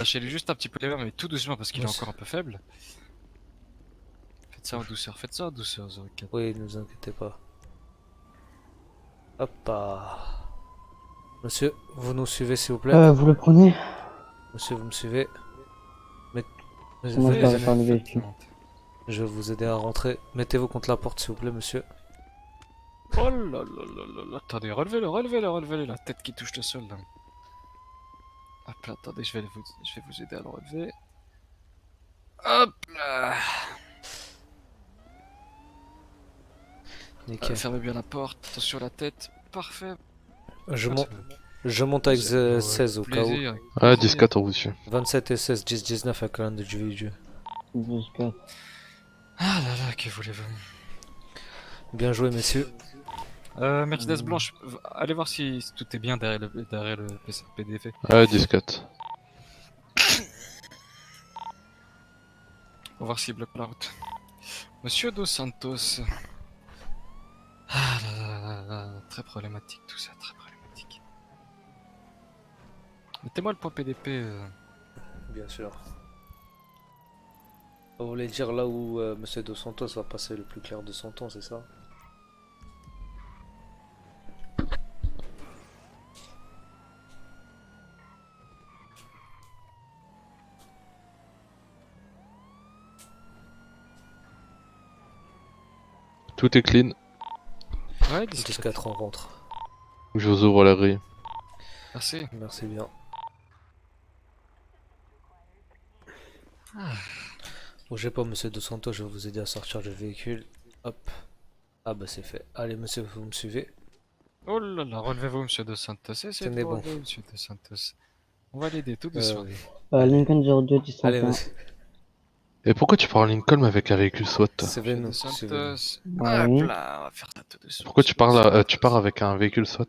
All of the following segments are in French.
Lâchez-lui juste un petit peu les mains, mais tout doucement parce qu'il est Monsieur. encore un peu faible. Faites ça en douceur, 04. Oui, ne vous inquiétez pas. Hop là. Monsieur, vous nous suivez s'il vous plaît. Vous le prenez? Monsieur, vous me suivez. Mais... Moi je dois Venez, faire le Faites véhicule. monter. je vais vous aider à rentrer. Mettez-vous contre la porte s'il vous plaît, monsieur. Oh là là là là là. Attendez, relevez-le, la tête qui touche le sol là. Hop là, attendez, je vais vous aider à le relever. Hop là. Nickel. Fermez bien la porte, attention à la tête. Parfait. Je, Ah, mon- c'est bon. je monte avec Ouais, 16 au cas où. plaisir, avec Ah, plaisir. 10-4 on vous suit. 27 et 16, 10, 19 avec l'un du VIG. 12-4. Ah là là, que voulez-vous? Bien joué, messieurs. Mercedes blanche, allez voir si tout est bien derrière le PDF. Ah, 10-4. On va voir s'il bloque la route. Monsieur Dos Santos. Ah là là là là, très problématique tout ça, très problématique. Mettez-moi le point PDP. Bien sûr. Vous voulez dire là où monsieur Dos Santos va passer le plus clair de son temps, c'est ça? Tout est clean. Ouais, 10-4 on rentre. Je vous ouvre la grille. Merci. Merci bien. Bougez pas, monsieur Dos Santos, je vais vous aider à sortir du véhicule. Hop. Ah bah c'est fait. Allez, monsieur, vous me suivez. Oh là là, relevez-vous, monsieur Dos Santos. Essayez de Tenez vous bon. relever, monsieur Dos Santos. On va l'aider tout doucement. Oui. Lincoln 02 Allez, 1031. monsieur. Et pourquoi tu parles Lincoln avec un véhicule SWAT? Suivez Monsieur nous. Dos Suivez-nous. Santos. Oui. Hop là, on va faire ça tout doucement. Pourquoi tu monsieur Dos tu Santos. pars avec un véhicule SWAT?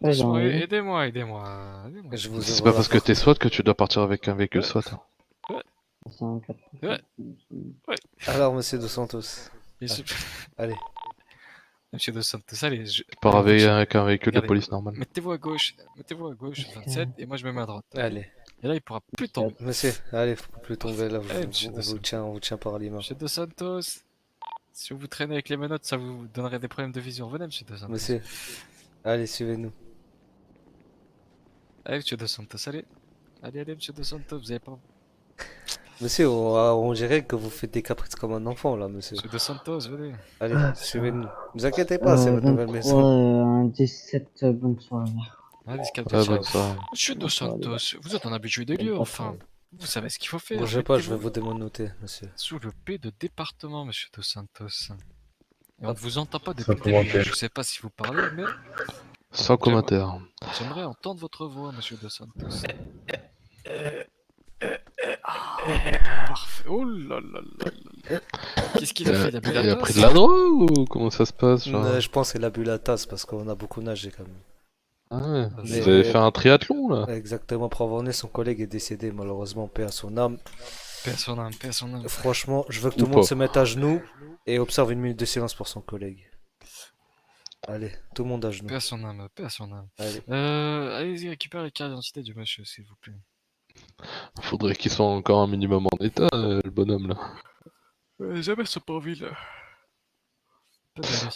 Ouais, j'ai Doucement, envie. aidez-moi. Je vous C'est ouvre pas la parce que porte. t'es SWAT que tu dois partir avec un véhicule SWAT. C'est un 4. Ouais. Alors, monsieur Dos Santos. Monsieur... Allez. monsieur Dos Santos, allez, Tu pars avec un véhicule de Regardez. police normal. mettez-vous à gauche, 27, et moi je me mets à droite. Ok. Allez. Et là, il pourra plus tomber. Monsieur, allez, faut plus tomber là. Allez, monsieur Dos Santos. On vous tient par les mains. Monsieur Dos Santos, si vous traînez avec les menottes, ça vous donnerait des problèmes de vision. Venez, monsieur Dos Santos. Monsieur. Allez, suivez-nous. Allez, monsieur Dos Santos, allez. Allez, monsieur Dos Santos, vous avez pas. Monsieur, on dirait que vous faites des caprices comme un enfant là, monsieur. Monsieur Dos Santos, venez. Allez, suivez-nous. Ne vous inquiétez pas, c'est votre nouvelle 23, maison. un 17, bonne soirée. Allez, Ah, calmez-vous. bonne soirée. Monsieur Dos Santos, vous êtes un habitué des lieux, enfin. Vous savez ce qu'il faut faire. Bougez pas, je vais Mettez-vous vous démonoter, monsieur. sous le P de département, monsieur Dos Santos. Et on ne Hop. vous entend pas depuis le début. Je sais pas si vous parlez, mais Sans commentaire. j'aimerais entendre votre voix, monsieur Dos Santos. Parfait. Oh là là là là. Qu'est-ce qu'il a fait? Il a bu la Il a tasse pris de la drogue ou comment ça se passe genre Je pense qu'il a bu la tasse parce qu'on a beaucoup nagé quand même. Ah ouais. Mais- Vous avez fait un triathlon là? Exactement, pour avoir né, son collègue est décédé malheureusement, paix à son âme. Paix à son âme, paix à son âme. Franchement, je veux que Ou tout le monde pas. se mette à genoux et observe une minute de silence pour son collègue. Allez, tout le monde à genoux. Paix à son âme, paix à son âme. Allez. Allez-y, récupérez la carte d'identité du monsieur, s'il vous plaît. Faudrait qu'il soit encore un minimum en état, le bonhomme là. Jamais ce pas en ville.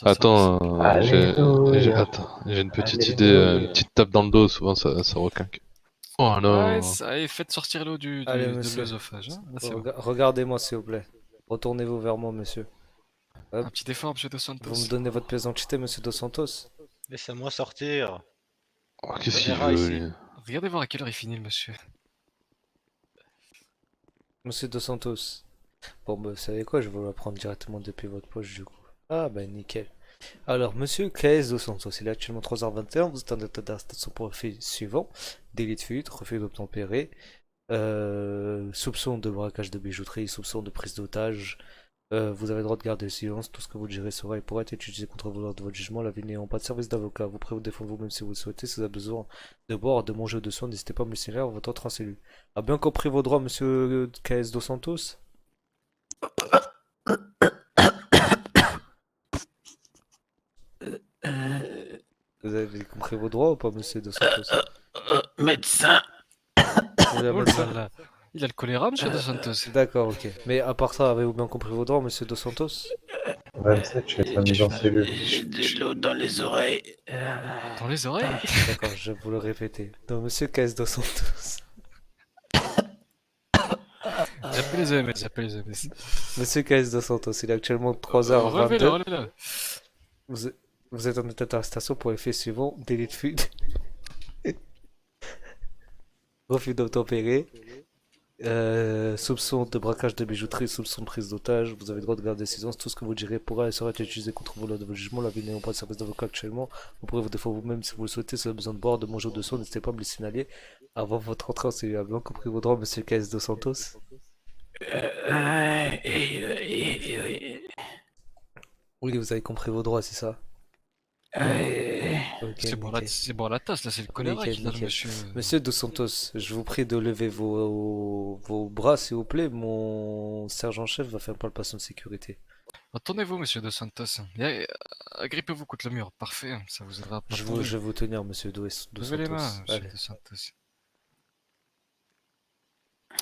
Attends, Alléluia. j'ai une petite Alléluia. idée, une petite tape dans le dos, souvent ça requinque. Oh non. Ouais, allez, faites sortir l'eau Allez, de monsieur. l'œsophage. Hein. Là, c'est bon. Regardez-moi s'il vous plaît. Retournez-vous vers moi, monsieur. Un petit effort, monsieur Dos Santos. Vous me donnez votre pièce d'identité, monsieur Dos Santos? Laissez-moi sortir. Oh, qu'est-ce On qu'il verra veut ici. lui? Regardez voir à quelle heure il finit, le monsieur. Monsieur Dos Santos. Bon, bah, vous savez quoi, je vais vous la prendre directement depuis votre poche du coup. Ah, bah nickel. Alors, monsieur KS Dos Santos, il est actuellement 3h21, vous êtes en état d'arrestation pour le fait suivant: délit de fuite, refus d'obtempérer, soupçon de braquage de bijouterie, soupçon de prise d'otage. Vous avez le droit de garder le silence, tout ce que vous direz sera et pourra être utilisé contre vous lors de votre jugement. La vie n'ayant pas de service d'avocat, vous pouvez vous défendre vous-même si vous le souhaitez. Si vous avez besoin de boire, de manger ou de soins, n'hésitez pas à me signaler votre entrée en cellule. A bien compris vos droits, monsieur KS Dos Santos? Vous avez compris vos droits ou pas, monsieur Dos Santos? Médecin, voulez la Oh mettre là ça? là. Il a le choléra, monsieur Dos Santos. D'accord, ok. Mais à part ça, avez-vous bien compris vos droits, monsieur Dos Santos? 27, je fais sa mise en cellule. J'ai de l'eau dans les oreilles. Dans les oreilles? D'accord, je vais vous le répéter. Donc, monsieur KS Dos Santos. J'appelle les EMS, j'appelle les EMS. Monsieur KS Dos Santos, il est actuellement Relevez-le, 3h22. relevez-le. Vous êtes, vous êtes en état d'arrestation pour les faits suivants: délit de fuite, refus d'obtempérer, soupçon de braquage de bijouterie, soupçon de prise d'otage. Vous avez le droit de garder silence. Tout ce que vous direz pourra et sera utilisé contre vous lors de vos jugements. La vie n'ayant pas de service d'avocat actuellement, vous pourrez vous défendre vous-même si vous le souhaitez. Si vous avez besoin de boire, de manger ou de soins, n'hésitez pas à me le signaler avant votre entrée en cellule. Avez bien compris vos droits, monsieur KS Dos Santos? Oui, vous avez compris vos droits, c'est ça? Ok, C'est bon, nickel. c'est bon, la tasse, là, c'est le choléra Nickel, qui donne, nickel. monsieur. Monsieur Dos Santos, je vous prie de lever vos bras, s'il vous plaît. Mon sergent-chef va faire une palpation de sécurité. Attendez-vous, monsieur Dos Santos. Agrippez-vous contre le mur, parfait, ça vous aidera à pas Je tomber. vais vous tenir, monsieur Dos Levez les mains, Santos. monsieur Allez. Dos Santos.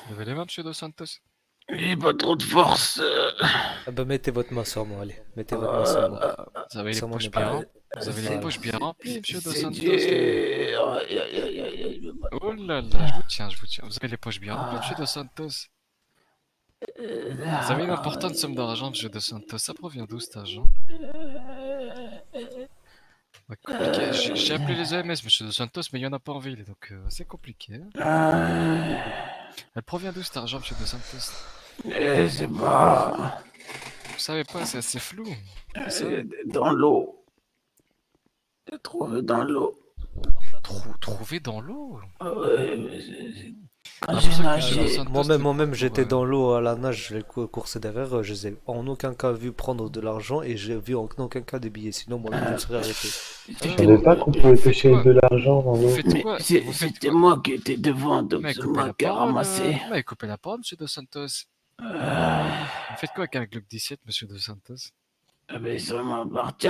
Levez les mains, monsieur Dos Santos. J'ai pas trop de force. Ah bah, mettez votre main sur moi, allez. Mettez votre main sur moi. Vous avez les Sur mon poches épaule. bien remplies. Vous avez les Voilà. poches bien remplies, monsieur Dos C'est Santos. dur. Aïe, aïe, aïe, aïe, aïe. Oh là là, je vous tiens, je vous tiens. Vous avez les poches bien remplies, monsieur Dos Santos. Vous avez une importante somme d'argent, monsieur Dos Santos. Ça provient d'où cet argent? Ouais, compliqué. J'ai appelé les EMS, monsieur Dos Santos, mais il n'y en a pas en ville, donc c'est compliqué. Elle provient d'où cet argent, monsieur Dos Santos? Je sais pas. Vous savez pas, c'est assez flou. C'est ça. Dans l'eau. J'ai trouvé dans l'eau. Trouvé dans l'eau. Ouais, mais quand Ah, j'ai pour ça que nagé. Dos Santos Moi-même, te j'étais court, dans l'eau à la nage, je l'ai coursé derrière. Je les ai en aucun cas vu prendre de l'argent et j'ai vu en aucun cas des billets. Sinon, moi, je me serais arrêté. Je savais pas qu'on pouvait pêcher de l'argent dans Vous l'eau. faites Mais quoi? c'est- Vous faites c'était quoi? moi qui étais devant, Vous donc m'avez c'est coupé moi la qui ai parole, ramassé. vous m'avez coupé la parole, monsieur Dos Santos. Vous faites quoi avec un Glock 17, monsieur Dos Santos? Mais ça m'appartient.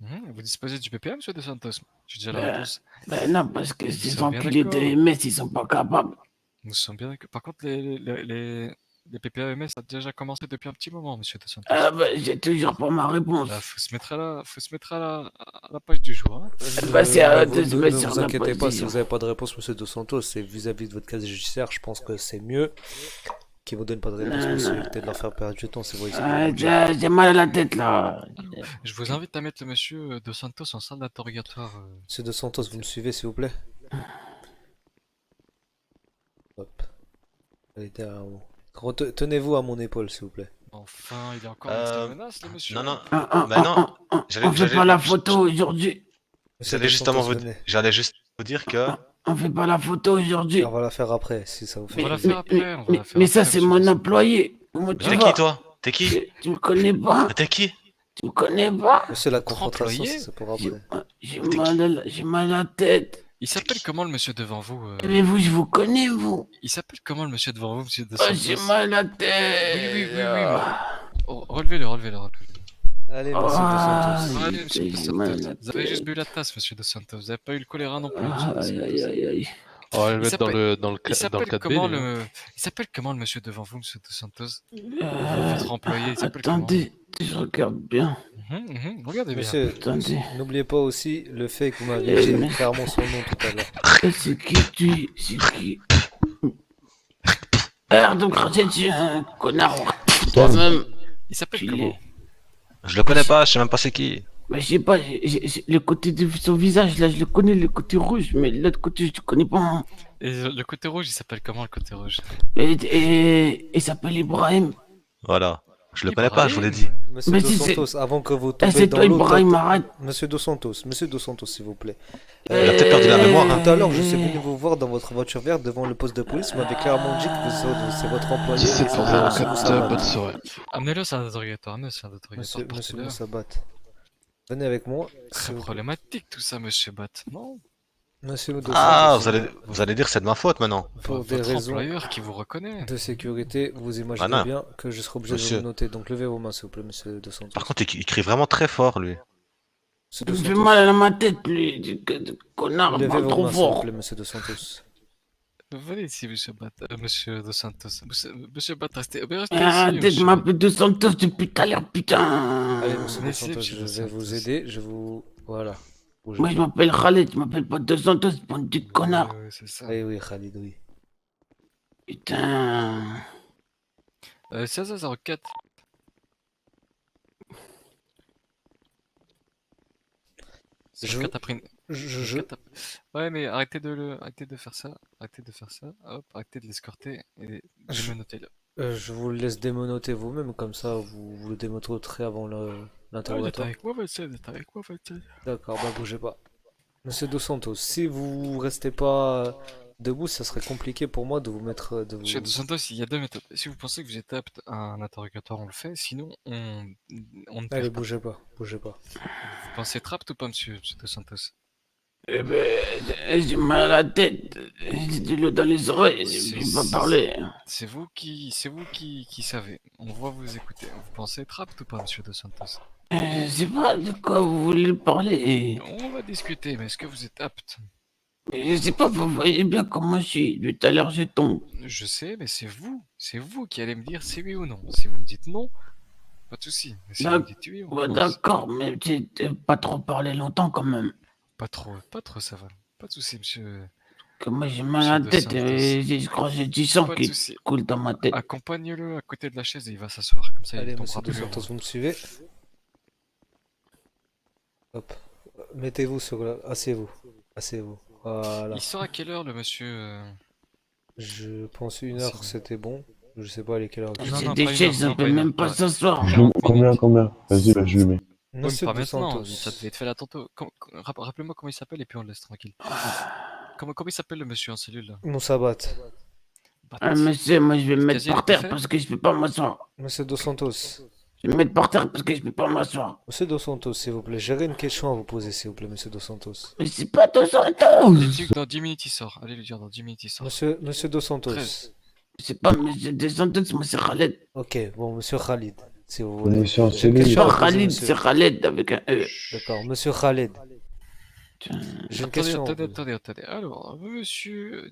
Vous disposez du PPA, monsieur Dos Santos? J'ai déjà la Ben, réponse. Ben non, parce que Nous ces sommes bien enculés de d'accord. MS, ils sont pas capables. Nous sommes bien d'accord. Par contre, les PPA EMS, ça a déjà commencé depuis un petit moment, monsieur Dos Santos. Ah ben, j'ai toujours pas ma réponse. Là, faut se mettre à la page du jour. Hein. Bah, c'est à eux Vous- de se ne mettre ne sur vous la inquiétez pas si position. vous n'avez pas de réponse, monsieur Dos Santos. C'est vis-à-vis de votre casier judiciaire, je pense que c'est mieux qu'ils vous donnent pas de réponse pour éviter de leur faire perdre du temps. C'est vrai. J'ai mal à la tête là. Je vous invite à mettre le monsieur Dos Santos en salle d'interrogatoire. Monsieur Dos Santos, vous me suivez, s'il vous plaît? Hop. Allez, derrière moi. Tenez-vous à mon épaule, s'il vous plaît. Enfin, il est encore dans ses menaces, le monsieur. Non, non, Bah bah non. On fait pas la photo aujourd'hui. Monsieur J'allais Dos justement Santos, vous, venez. j'allais juste vous dire que On fait pas la photo aujourd'hui. On va la faire après, si ça vous fait On va la plaisir. faire après, on va la faire Mais ça, après, c'est monsieur mon Dos Santos. employé. Comment tu t'es vas qui toi? T'es qui? Tu me connais pas? T'es qui? Tu me connais pas? Monsieur, la Votre confrontation, employé c'est pour J'ai après. j'ai mal à la tête. Il s'appelle comment le monsieur devant vous Mais vous, je vous connais, vous. Il s'appelle comment le monsieur devant vous, monsieur Dos Oh, Santos? j'ai mal à la tête. Oui, relevez-le, relevez-le. Allez, monsieur Dos Santos. Allez, monsieur Dos j'ai mal à Santos. la Vous avez juste tête. bu la tasse, monsieur Dos Santos. Vous n'avez pas eu le choléra non plus, monsieur Dos Aïe, aïe, Santos. aïe, aïe. On va le Il mettre dans s'appelle- le, dans le, Il dans le s'appelle 4B. comment lui, hein. il s'appelle comment le monsieur devant vous, monsieur Dos Santos? Euh, Votre employé, il s'appelle comment? Attendez, je regarde bien. Regardez bien. Monsieur, Attendez. n'oubliez pas aussi le fait que vous m'avez Eh, dit mais- clairement son nom tout à l'heure. C'est qui tu? C'est qui? Arrête de me cracher dessus, hein, connard. Toi-même. Il s'appelle Il comment? est- Je le connais pas, je sais même pas c'est qui. Mais je sais pas, le côté de son visage, là, je le connais, le côté rouge, mais l'autre côté, je le connais pas. Hein. Et le côté rouge, il s'appelle comment le côté rouge? Il s'appelle Ibrahim. Voilà. Je le connais pas, je vous l'ai dit. Monsieur Mais Dos si c'est- Santos, avant que vous Eh, tombiez c'est dans toi, l'eau, Ibrahim, arrête. Monsieur Dos Santos, s'il vous plaît. Il a peut-être perdu la mémoire, hein. Tout à l'heure, je suis venu vous voir dans votre voiture verte devant le poste de police. Vous m'avez clairement dit que c'est votre employé. et c'est Monsieur 17h04, Moussabat. bonne soirée. Amenez-le à l'interrogatoire, amenez-le à l'interrogatoire. Monsieur portez-le. Moussabat. Venez avec moi. Très s'il vous plaît. problématique tout ça, monsieur Bat. Non? Monsieur Dos Ah, Santos, vous allez dire c'est de ma faute maintenant. pour des Votre raisons employeur qui vous reconnaît. de sécurité, vous imaginez Ah non. bien que je serai obligé de Monsieur. vous noter. Donc levez vos mains, s'il vous plaît, monsieur Dos Santos. Par contre, il crie vraiment très fort, lui. Monsieur Il Dos me fait Santos, mal à ma tête, lui, connard, levez parle vos trop mains, s'il vous fort. plaît, monsieur Dos Santos. Venez ici, monsieur Dos Santos. Monsieur Bat, restez restez Arrêtez ici, de m'appeler Dos Santos depuis tout à l'heure, putain. Allez, monsieur Dos Laissez, Santos, monsieur je Dos vais vous Santos. aider. Je vous. Voilà. Bougez Moi, je pas. m'appelle Khaled, je m'appelle pas Dos Santos, bande de connards. Ouais, c'est ça. Oui, oui, Khalid, oui. Putain. 16h04. Je- 04 après une... Je. 04 Ouais, mais arrêtez de faire ça. Arrêtez de faire ça. Hop, arrêtez de l'escorter et Je- démenotez-le. Je vous le laisse démonoter vous-même, comme ça vous le démonoterez avant Ah, il est l'interrogatoire. avec moi, Vincent, il est avec moi, Vincent. D'accord, bah bougez pas. Monsieur Dos Santos, si vous restez pas debout, ça serait compliqué pour moi de vous mettre. De Monsieur vous... Dos Santos, il y a deux méthodes. Si vous pensez que vous êtes apte à un interrogatoire, on le fait. Sinon, on ne Allez, perd pas. bougez pas, bougez pas. Vous pensez être apte ou pas, monsieur Dos Santos? Eh ben, j'ai mal à la tête, j'ai de l'eau dans les oreilles, je peux pas parler. C'est vous qui savez. On va vous écouter. Vous pensez être apte ou pas, monsieur Dos Santos? Je sais pas de quoi vous voulez parler. On va discuter, mais est-ce que vous êtes apte? Je sais pas, vous voyez bien comment je suis. Depuis tout à l'heure, je tombe. Je sais, mais c'est vous qui allez me dire si oui ou non. Si vous me dites non, pas de souci. Mais si vous me dites oui, on Ouais, commence. d'accord, mais j'ai pas trop parlé longtemps quand même. Pas trop, ça va. Pas de souci, monsieur. Que moi, j'ai mal à la Monsieur Dos tête, Santos. je crois que j'ai du sang Pas de qui souci. coule dans ma tête. Accompagne-le à côté de la chaise et il va s'asseoir. Comme ça, Allez, il monsieur tombera Dos plus. Santos, vous me suivez? Hop. Mettez-vous sur la... Asseyez-vous. Asseyez-vous. Voilà. Il sort à quelle heure, le monsieur Je pense une C'est heure, bon. c'était bon. Je sais pas, il est quelle heure. Non, J'ai non, des pas une chaises, heure, on non, peut pas une même heure, pas pas- s'asseoir. Combien? Vas-y, bah, je le mets. Oui, Monsieur pas Dos maintenant, Santos. ça devait être fait là tantôt. Rappelez-moi comment il s'appelle et puis on le laisse tranquille. Comment il s'appelle le monsieur en cellule là? Moussabat. Bat. Monsieur, moi, je vais me mettre Casier, par t'as terre fait parce que je peux pas m'asseoir. Monsieur Dos Santos. Je vais me mettre par terre parce que je peux pas m'asseoir. Monsieur Dos Santos, s'il vous plaît. J'aurais une question à vous poser, s'il vous plaît, monsieur Dos Santos. Mais c'est pas Dos Santos. Dites-lui que dans 10 minutes il sort. Allez lui dire dans 10 minutes il sort. Monsieur Dos Santos. 13. C'est pas Monsieur Dos Santos, moi c'est Khaled. Ok, bon, monsieur Khalid, si vous voulez. Monsieur en J'ai une cellule. question à Pas vous poser, Khalid, monsieur. c'est Khaled avec un E. D'accord, monsieur Khalid. Tiens. J'ai une question. à vous Attendez. poser. Alors, monsieur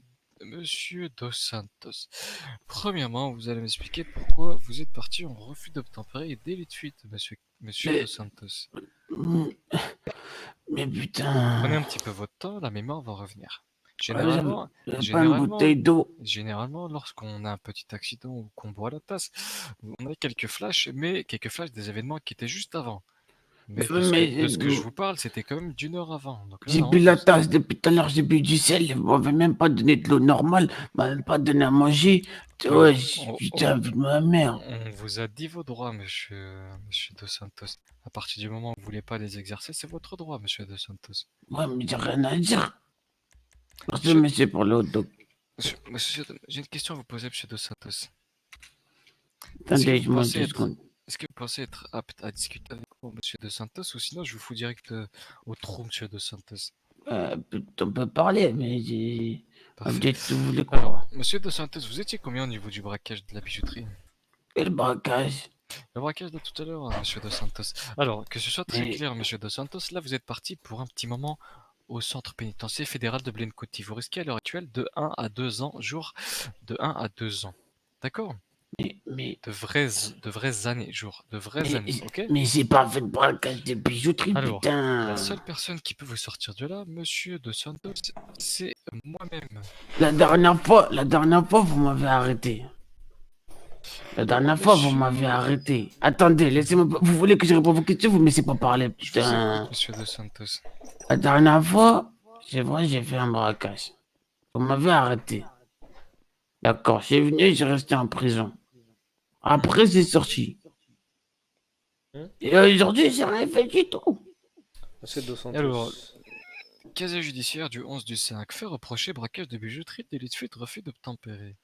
Dos Santos. Premièrement, vous allez m'expliquer pourquoi vous êtes parti en refus d'obtempérer et délit de fuite, monsieur Mais- Dos Santos. Mais putain. Prenez un petit peu votre temps, la mémoire va revenir. J'ai Généralement, pas une généralement, bouteille d'eau. généralement, lorsqu'on a un petit accident ou qu'on boit la tasse, on a quelques flashs, mais quelques flashs des événements qui étaient juste avant. Mais de ce que je vous parle, c'était quand même d'une heure avant. Donc là, J'ai non, bu la tasse depuis tout à l'heure, j'ai bu du sel, ils m'avaient même pas donné de l'eau normale, ils m'avaient même pas donné à manger. Ouais, putain, vu de ma mère. on vous a dit vos droits, monsieur Dos Santos. À partir du moment où vous voulez pas les exercer, c'est votre droit, monsieur Dos Santos. Ouais, mais j'ai rien à dire. Merci, Je- monsieur, pour le hot dog. Monsieur, j'ai une question à vous poser, monsieur Dos Santos. Attendez, vous je mange pensez 2 être- secondes. Est-ce que vous pensez être apte à discuter avec moi, monsieur Dos Santos, ou sinon je vous fous direct au trou, monsieur Dos Santos? On peut parler, mais j'ai. Parfait. Dites ce que vous voulez quoi. Alors, monsieur Dos Santos, vous étiez combien au niveau du braquage de la bijouterie? Quel braquage. Le braquage de tout à l'heure, hein, monsieur Dos Santos. Alors, que ce soit très Mais- clair, monsieur Dos Santos, là vous êtes parti pour un petit moment au centre pénitentiaire fédéral de Blencoty. Vous risquez à l'heure actuelle de 1 à 2 ans, de 1 à 2 ans. D'accord? Mais De vraies années, de vraies années, ok? mais j'ai pas fait de braquage de bijouterie, Alors, putain. La seule personne qui peut vous sortir de là, monsieur Dos Santos, c'est moi-même. La dernière fois, vous m'avez arrêté. La dernière fois, vous m'avez arrêté. Attendez, laissez-moi. Vous voulez que je réponde à vos questions, vous me laissez pas parler, Je vous putain. écoute, monsieur Dos Santos. La dernière fois, c'est vrai, j'ai fait un braquage. Vous m'avez arrêté. D'accord, je suis venu, j'ai resté en prison. Après, j'ai sorti. Et aujourd'hui, j'ai rien fait du tout. Monsieur Dos Santos. Alors, casier judiciaire du 11 du 5. Fait reprocher braquage de bijouterie, délit de fuite, refus d'obtempérer.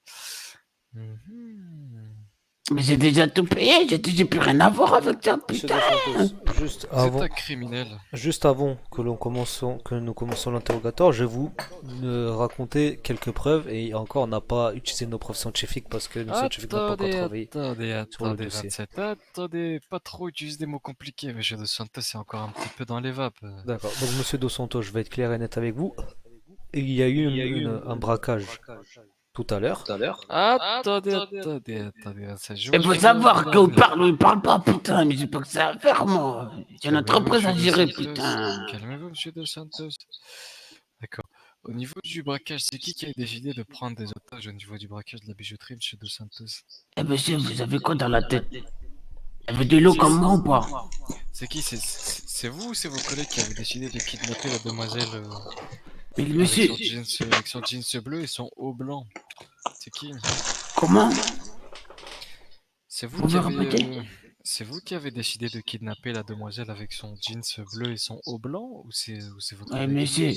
Mais j'ai déjà tout payé, j'ai plus rien à voir avec ça, Monsieur putain. Dos Santos, C'est un criminel. juste avant que nous commençons l'interrogatoire, je vais vous raconter quelques preuves et encore on n'a pas utilisé nos preuves scientifiques parce que nos scientifiques n'ont pas encore travaillé. Attendez, sur le dossier. 27. Attendez, pas trop utiliser des mots compliqués, monsieur Dos Santos, c'est encore un petit peu dans les vapes. D'accord. Donc monsieur Dos Santos, je vais être clair et net avec vous. il y a eu un braquage tout à l'heure. Attendez, ça joue. Il faut savoir qu'on parle ou il parle pas, putain, mais j'ai pas que ça à faire, moi. J'ai une entreprise à gérer, putain. Calmez-vous, monsieur Dos Santos. D'accord. Au niveau du braquage, c'est qui a décidé de prendre des otages au niveau du braquage de la bijouterie, monsieur Dos Santos? Eh monsieur, vous avez quoi dans la tête? Il y avait de l'eau comme moi ou pas? C'est qui? C'est vous ou c'est vos collègues qui avaient décidé de kidnapper la demoiselle Mais avec monsieur, son jeans bleu et son haut blanc? C'est qui? comment? C'est vous Vous qui me avez, répétez? c'est vous qui avez décidé de kidnapper la demoiselle avec son jeans bleu et son haut blanc ou c'est vos Ouais, collègues? monsieur.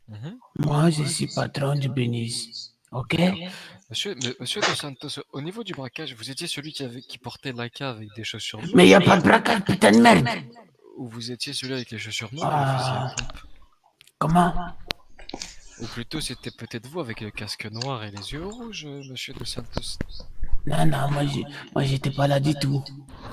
Mhm. Moi, je suis patron du Bénis. Ok? Monsieur Dos Santos, au niveau du braquage, vous étiez celui qui portait l'AK avec des chaussures blanches Mais y a pas de braquage, putain de merde! ou vous étiez celui avec les chaussures noires et le fusil à pompe? Comment? Ou plutôt c'était peut-être vous avec le casque noir et les yeux rouges, monsieur Dos Santos? Non, moi j'étais pas là du tout.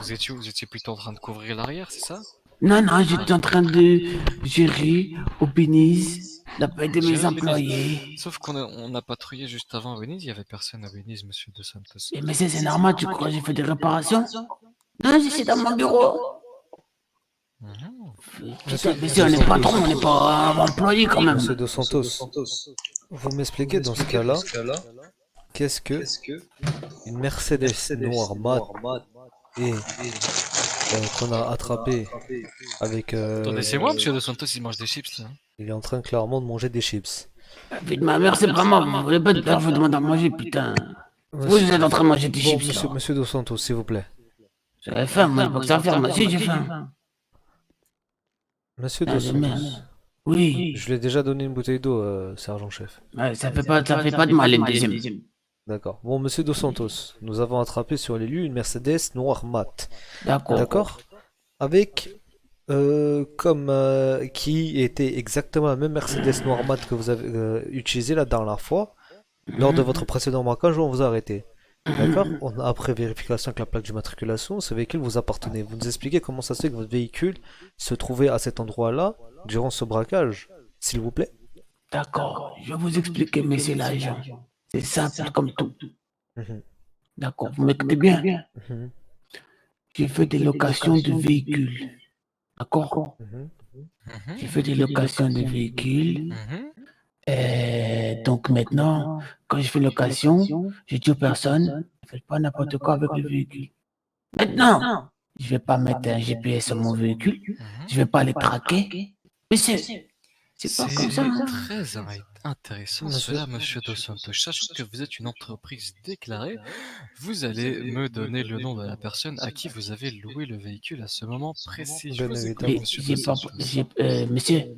Vous étiez plutôt en train de couvrir l'arrière, c'est ça? Non, j'étais en train de gérer au Bénis la paix de mes Gérer au Bénis. employés. Sauf on a patrouillé juste avant à Venise, il n'y avait personne à Venise, monsieur Dos Santos. Et mais c'est normal, tu crois que j'ai fait des réparations? Non, je suis dans mon bureau. Mhm. Putain, monsieur, on n'est pas patron, on n'est pas employé quand même. Monsieur Dos Santos, vous m'expliquez dans ce cas-là, qu'est-ce que une Mercedes noire mat et qu'on a attrapé avec... Attendez, c'est moi, monsieur Dos Santos, il mange des chips là. il est en train clairement de manger des chips. Vie de ma mère, c'est vraiment, vous voulez pas de peur, je vous demande à manger, putain. Vous êtes en train de manger des Bon, chips, là. monsieur Dos Santos, s'il vous plaît. J'avais faim, moi, j'ai pas que ça à faire, moi, si j'ai faim. Monsieur Ah, Dos de Santos, merde. Oui, je lui ai déjà donné une bouteille d'eau, sergent-chef. ouais, ça fait pas de mal, une deuxième. D'accord. Bon, monsieur Dos Santos, nous avons attrapé sur les lieux une Mercedes noire mat. D'accord. D'accord? Avec qui était exactement la même Mercedes noire mat que vous avez utilisée la dernière fois lors de votre précédent braquage où on vous a arrêté. D'accord? Après vérification avec la plaque d'immatriculation, ce véhicule vous appartenait. Vous nous expliquez comment ça se fait que votre véhicule se trouvait à cet endroit-là durant ce braquage, s'il vous plaît? D'accord, je vais vous expliquer, monsieur l'agent. C'est simple comme tout. Mhm. D'accord, vous m'écoutez bien? Mhm. J'ai fait des locations de véhicules. D'accord? Mhm. J'ai fait des locations de véhicules. Mhm. Donc maintenant, quand je fais location, je dis aux personnes, ne faites pas n'importe quoi avec le véhicule. Maintenant, je vais pas mettre un GPS sur mon véhicule, je vais pas les traquer. Mais c'est pas comme ça. Hein. Très intéressant cela, monsieur Dos Santos. Sachant que vous êtes une entreprise déclarée, vous allez me donner le nom de la personne à qui vous avez loué le véhicule à ce moment précis. Je Bien vous écoute, évidemment. Mais monsieur j'ai Dos pas, Santos. monsieur,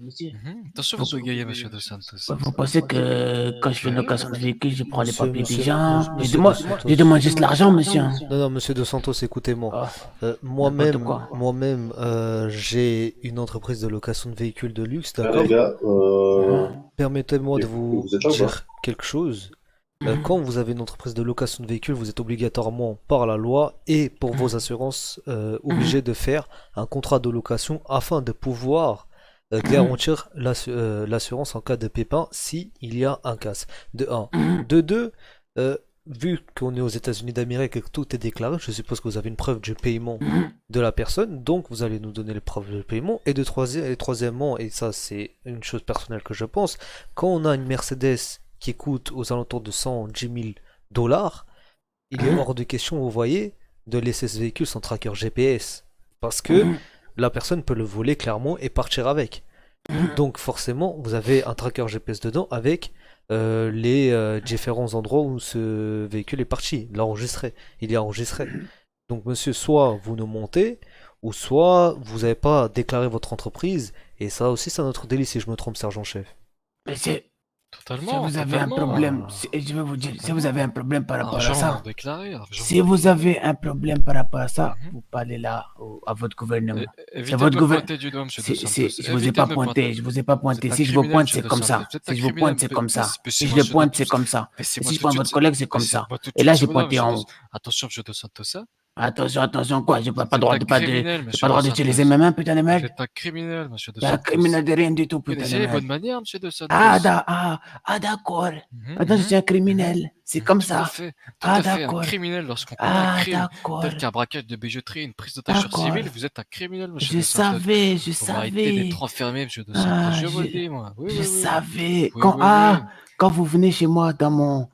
Attention, vous bégayez, monsieur Dos Santos. vous pensez que quand je fais une location de véhicule, je prends les papiers des Monsieur gens, Dos Santos. je demande juste l'argent, monsieur. Non, monsieur Dos Santos, écoutez-moi. Ah, n'importe quoi. Moi-même, j'ai une entreprise de location de véhicules de luxe, Ah, d'accord? les gars, Permettez-moi de vous vous êtes là ou dire quelque chose. Quand vous avez une entreprise de location de véhicules, vous êtes obligatoirement par la loi et pour vos assurances obligé de faire un contrat de location afin de pouvoir garantir l'assurance en cas de pépin si il y a un casse. De 1. De 2, vu qu'on est aux États-Unis d'Amérique et que tout est déclaré, je suppose que vous avez une preuve du paiement de la personne, donc vous allez nous donner les preuves de paiement. Et troisièmement, et ça c'est une chose personnelle que je pense, quand on a une Mercedes qui coûte aux alentours de 110 000 $, il est hors de question, vous voyez, de laisser ce véhicule sans tracker GPS. Parce que la personne peut le voler clairement et partir avec. Donc forcément, vous avez un tracker GPS dedans avec les différents endroits où ce véhicule est parti. Il est enregistré. Donc monsieur, soit vous nous montez, ou soit vous n'avez pas déclaré votre entreprise, et ça aussi c'est un autre délit si je me trompe, sergent-chef. Mais si Totalement. vous avez un problème, je vais vous dire, si vous avez un problème par rapport à Argent ça, déclaré, argent. si vous avez un problème par rapport à ça, vous parlez là à votre gouvernement. Évitez votre de me gouvernement. pointer du doigt, monsieur Dos Santos. Je vous ai Évitez pas de me pointé, pointer. je vous ai pas pointé. Vous êtes Si un je vous criminel, pointe, monsieur c'est Dos comme ça. Santos. Vous êtes Si un je vous criminel, pointe, c'est comme ça. Si baissez-moi je le ce pointe, doigt. c'est comme ça. Et Baissez-moi si je tout pointe de votre suite. collègue, c'est comme ça. Baissez-moi tout de Et là, suite j'ai ce doigt, pointé monsieur en Dos- haut. Attention, monsieur Dos Santos. Attention, attention, quoi? J'ai pas Vous droit êtes de un pas de. criminel, J'ai monsieur pas droit Dos d'utiliser Santos. mes mains, putain de Vous merde. êtes un criminel, monsieur Dos T'es un Santos. criminel de rien du tout, Vous putain de connaissez les bonnes merde. manières, monsieur Dos Santos. D'accord. Mhm, Maintenant, je suis un mhm, criminel. C'est mhm. comme Tout à ça. fait, tout Ah, à fait. Un d'accord. criminel, lorsqu'on commet un Ah, crime d'accord. tel qu'un braquage de bijouterie, une prise d'otage sur D'accord. civil, vous êtes un criminel, monsieur Je Dos Santos. savais, je Vous méritez savais. d'être enfermé, monsieur Dos Santos. Ah, Je vous le dis, moi. Oui, je oui, oui. savais. Oui, Quand, oui, oui. quand vous venez chez moi dans mon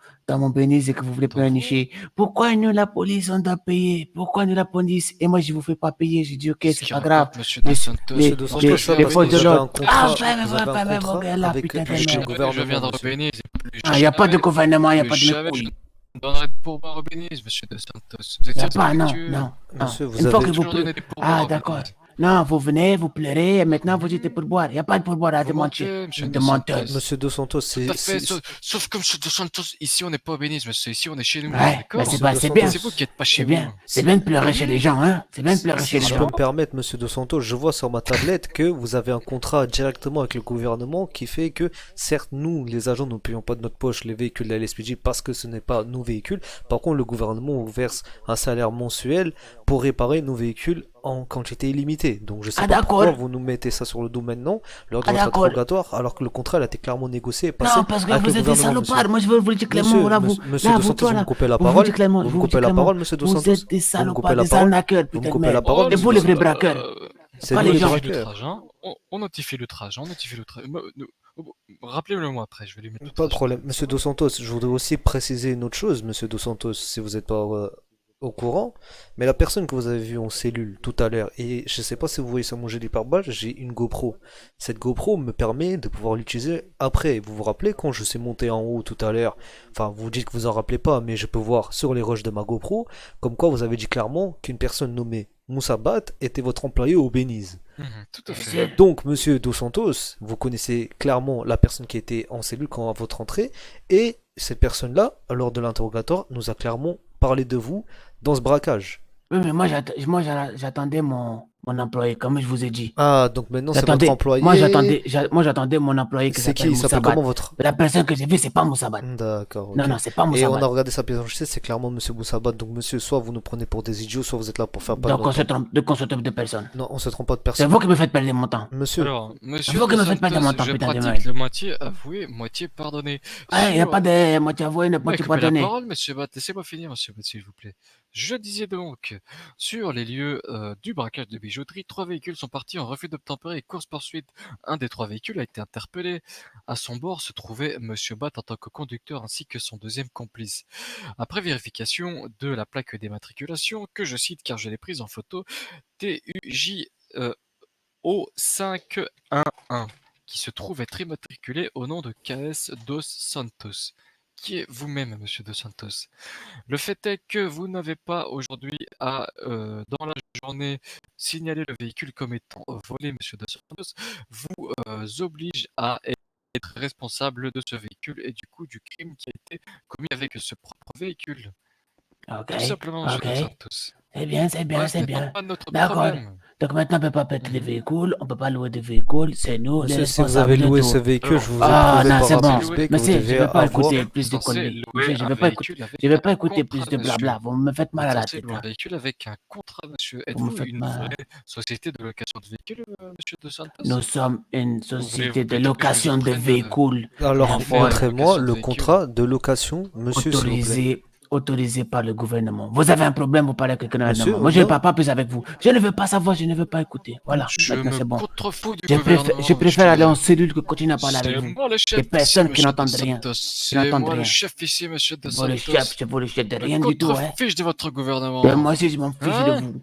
Benize et que vous voulez Dans vous. planifier, pourquoi nous, la police, on doit payer? Pourquoi nous, la police? Et moi, je vous fais pas payer. J'ai dit, ok, Qu'est-ce c'est qu'il pas grave. raconte, monsieur Dos Les, Santos? les, Monsieur Dos Moi, Santos, je viens les de forces de Venise. vous avez un l'ordre. contrat, Ah, vous avez un contrat là, avec putain de le Plus merde. jamais je viendrai gouvernement, au monsieur. Béniz. Plus Ah, il n'y a pas de jamais, gouvernement, il n'y a plus pas de jamais je couilles. ne donnerai de pourboire au Béniz, monsieur Dos Santos. Vous Il êtes n'y a pas, non, irrespectueux. non. Monsieur, Une vous fois avez que vous Toujours pleurez. donné des pourboires Ah, au d'accord. Béniz. Non, vous venez, vous pleurez, et maintenant vous dites pour boire. Il n'y a pas de pourboire à Vous mentir. mentez, monsieur De Dos menteuse. Santos. Monsieur Dos Santos, Tout à fait, sauf que monsieur Dos Santos, ici on n'est pas au Béniz, monsieur, ici on est chez nous, Ouais, bah d'accord? c'est Monsieur pas, Dos c'est Santos. bien. C'est vous qui n'êtes pas C'est chez vous. bien. C'est bien de pleurer chez les gens, hein. C'est bien de pleurer Si chez les Si je gens. peux me permettre, monsieur Dos Santos, je vois sur ma tablette que vous avez un contrat directement avec le gouvernement qui fait que, certes, nous, les agents, ne payons pas de notre poche les véhicules de la LSPJ parce que ce n'est pas nos véhicules. Par contre, le gouvernement vous verse un salaire mensuel pour réparer nos véhicules en quantité illimitée. Donc je sais Ah, pas pourquoi d'accord. vous nous mettez ça sur le dos maintenant, lors de Ah, votre d'accord. interrogatoire, alors que le contrat il a été clairement négocié et passé Non, parce que avec vous le êtes des gouvernement, salopards. monsieur. Moi, je veux vous le dire clairement. Là, vous, Monsieur là, Dos vous, Santos, toi, vous me là. coupez la Vous vous parole. dites clairement. Vous Je me vous coupez dis la clairement. parole, monsieur Dos Vous Santos. êtes des Vous me salopards, coupez la des parole. arnaqueurs, Vous me putain de coupez la merde. parole, Et monsieur vous, Dos les vrais Santos. braqueurs. C'est Pas nous les les gens. braqueurs. L'outrage, hein. On notifie l'outrage, on notifie l'outrage. Rappelez-le moi après, je vais lui mettre Pas de l'outrage. problème. Monsieur Dos Santos, je voudrais aussi préciser une autre chose, monsieur Dos Santos, si vous n'êtes pas au courant, mais la personne que vous avez vue en cellule tout à l'heure, et je sais pas si vous voyez sur mon joli pare-balles, j'ai une GoPro. Cette GoPro me permet de pouvoir l'utiliser après. Vous vous rappelez quand je suis monté en haut tout à l'heure, enfin vous dites que vous en rappelez pas, mais je peux voir sur les rushs de ma GoPro, comme quoi vous avez dit clairement qu'une personne nommée Moussa Bat était votre employé au Beniz. Tout à fait. Donc, monsieur Dos Santos, vous connaissez clairement la personne qui était en cellule quand à votre entrée, et cette personne-là, lors de l'interrogatoire, nous a clairement parlé de vous dans ce braquage. Oui, mais moi, j'attendais mon employé, comme je vous ai dit. Ah, donc maintenant c'est votre J'attendais. employé. Moi, j'attendais mon employé qui C'est qui? s'appelle Il s'appelle Moussabat. comment votre... La personne que j'ai vue, c'est pas Moussabat. D'accord, ok. Non, non, c'est pas Et on Moussabat. a regardé sa pièce d'identité, c'est clairement monsieur Moussabat. Donc monsieur, soit vous nous prenez pour des idiots, soit vous êtes là pour faire pas Donc, on se de trompe de personne. Non, on se trompe pas de C'est personne. vous qui me faites perdre mon temps. Monsieur, Alors, monsieur Faut que Dos me faites pas Santos, de menton, je putain de pratique merde. le moitié avoué, moitié pardonné. Il n'y a Sur- pas de moitié avoué, ne Ouais, moitié coupez la pardonné. parole, monsieur Bat. Laissez-moi finir, monsieur Bat, s'il vous plaît. Je disais donc, sur les lieux du braquage de bijouterie, 3 véhicules sont partis en refus d'obtempérer et course-poursuite. Un des 3 véhicules a été interpellé. À son bord se trouvait monsieur Bat en tant que conducteur ainsi que son deuxième complice. Après vérification de la plaque d'immatriculation, que je cite car je l'ai prise en photo, TUJ O511, qui se trouve être immatriculé au nom de KS Dos Santos. Qui est vous-même, monsieur Dos Santos. Le fait est que vous n'avez pas aujourd'hui à, dans la journée, signaler le véhicule comme étant volé, monsieur Dos Santos, vous oblige à être responsable de ce véhicule et du coup du crime qui a été commis avec ce propre véhicule. Ok, Tout simplement, monsieur ok. Dos Santos. C'est bien, c'est bien, Ouais, ce c'est n'est bien. pas notre D'accord. problème. Donc maintenant, on ne peut pas perdre les véhicules, on ne peut pas louer de véhicules, c'est nous les monsieur, si vous responsables avez de loué tout. ce véhicule, je vous ai Ah, prouvé non, par c'est A bon. plus B que vous Monsieur, je devez ne vais pas avoir... écouter plus de Censé conneries. louer Monsieur, je un ne vais pas écouter. véhicule avec Je vais un pas écouter plus contrat, de blabla. monsieur. Vous me faites mal à la Censé tête. louer un Hein. véhicule avec un contrat, monsieur. Vous me Êtes-vous faites une mal. vraie société de location de véhicules, monsieur Dos Santos? Nous sommes une Vous voulez société de plutôt que je location vous de prenne, véhicules Alors, Enfin, montrez-moi location de le véhicule. contrat de location, monsieur, s'il vous plaît. autorisé par le gouvernement. Vous avez un problème, vous parlez avec le Monsieur, gouvernement. Moi, je ne non. parle pas plus avec vous. Je ne veux pas savoir, je ne veux pas écouter. Voilà, Je maintenant me c'est bon. contrefous du Je gouvernement. préfère aller en cellule que continuer à parler avec C'est vous. moi le chef Des personnes ici, qui monsieur n'entendent Dos rien. Santos. Qui C'est n'entendent moi le rien. chef ici, monsieur Dos Vous le Santos. chef, je vous le chef de Je rien me du tout, hein. contrefiche de votre gouvernement. Ben, moi aussi, je m'en fiche de Hein? vous.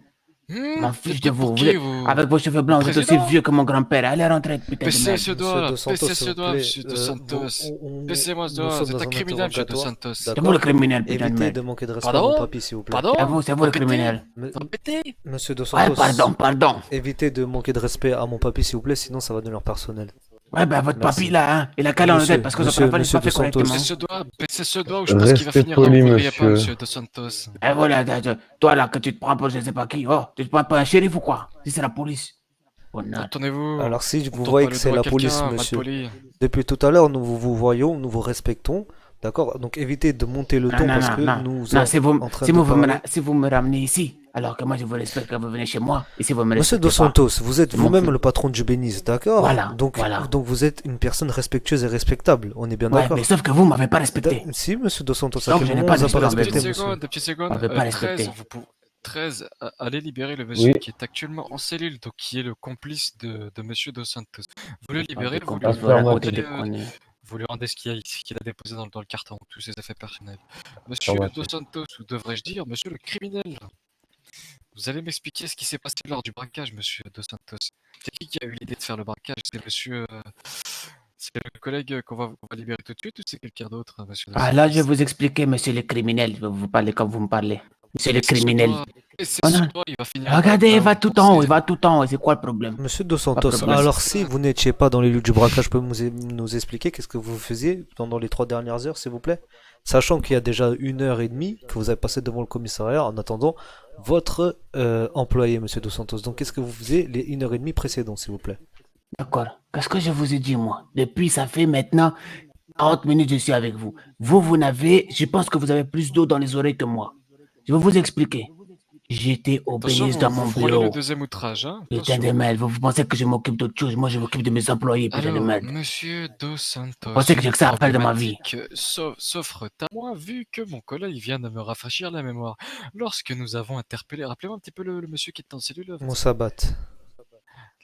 Je m'en fiche Vous de êtes vous. pour Vous qui, êtes- vous? Avec vos cheveux blancs, vous êtes aussi Président? vieux que mon grand-père. Allez rentrer, putain de Baissez merde. ce Monsieur doigt, Dos Santos, baissez s'il ce vous doigt, plaît, monsieur Dos Santos. Baissez-moi ce nous doigt, sommes vous êtes dans un un criminel, monsieur Dos interrogatoire. Santos. C'est vous le criminel, putain de Évitez merde. de manquer de respect à mon Pardon? papy, s'il vous plaît. Pardon? C'est vous le Répétez. criminel. Répétez. Monsieur Dos Ouais, Santos, pardon. évitez de manquer de respect à mon papy, s'il vous plaît, sinon ça va devenir personnel. Ouais, ben votre Merci. papy là, hein, il a calé en Monsieur, tête parce que son monsieur, travail n'est monsieur pas fait Dos Santos. correctement. Baissez ce doigt ou je pense qu'il va Restez finir là où poli, vous voudriez pas, monsieur. monsieur Dos Santos. Et voilà, toi là, que tu te prends pour je sais pas qui. Oh, tu te prends pas un shérif ou quoi? Si c'est la police. Connard. Attendez-vous. Alors si On vous tend voyez pas que le c'est doigt à la police, quelqu'un, monsieur, malpoli. depuis tout à l'heure, nous vous voyons, nous vous respectons, d'accord? Donc évitez de monter le ton parce que nous Non, sommes si en train de vous parler. si vous me ramenez ici, Alors que moi, je vous respecte quand vous venez chez moi. Et si vous me Monsieur respectez Dos pas, Santos, vous êtes je m'en vous-même fous. le patron du Bénis, d'accord? Voilà, Donc, voilà. donc vous êtes une personne respectueuse et respectable, on est bien Ouais, d'accord? mais sauf que vous m'avez pas respecté. Si, monsieur Dos Santos, à Donc, quel je n'ai moment pas on vous a de pas respect envers respecté, vous. monsieur? Deux petites secondes. m'avez pas respecté. 13, 13, allez libérer le monsieur Oui. qui est actuellement en cellule, donc qui est le complice de monsieur Dos Santos. Vous le Des libérez, vous lui, complices, vous Affaire racontez Mathieu. des conneries. vous lui rendez ce qu'il a déposé dans le carton, tous ses effets personnels. Affaire Monsieur Mathieu. Dos Santos, ou devrais-je dire, monsieur le criminel, vous allez m'expliquer ce qui s'est passé lors du braquage, monsieur Dos Santos. C'est qui a eu l'idée de faire le braquage? C'est monsieur. C'est le collègue qu'on va libérer tout de suite ou c'est quelqu'un d'autre, monsieur Dos Ah là, je vais Santos? vous expliquer, monsieur le criminel. Vous parlez comme vous me parlez. Monsieur le Et c'est ce criminel. doigt- et c'est Oh ce non. doigt, il va finir Regardez, il à va vous tout en haut, forcer. il va tout en haut. C'est quoi le problème? Monsieur Dos Pas Santos, de problème. alors si vous n'étiez pas dans les lieux du braquage, pouvez nous expliquer qu'est-ce que vous faisiez pendant les 3 dernières heures, s'il vous plaît? Sachant qu'il y a déjà 1 heure et demie que vous avez passé devant le commissariat en attendant votre employé, monsieur Dos Santos. Donc qu'est-ce que vous faisiez les 1 heure et demie précédentes, s'il vous plaît? D'accord. Qu'est-ce que je vous ai dit, moi? Depuis, ça fait maintenant 40 minutes, je suis avec vous. Vous n'avez, je pense que vous avez plus d'eau dans les oreilles que moi. Je vais vous expliquer. J'étais au Attention, Bénis dans vous mon frôlez le bureau. deuxième outrage, hein? Putain de Attention. merde, vous pensez que je m'occupe d'autre chose? Moi, je m'occupe de mes employés, putain de Alors, merde. monsieur Dos Santos, Vous pensez que j'ai une que ça à faire de ma vie? problématique s'offre à moi vu que mon collègue vient de me rafraîchir la mémoire. Lorsque nous avons interpellé, rappelez-moi un petit peu le monsieur qui était en cellule. Mon sabbat.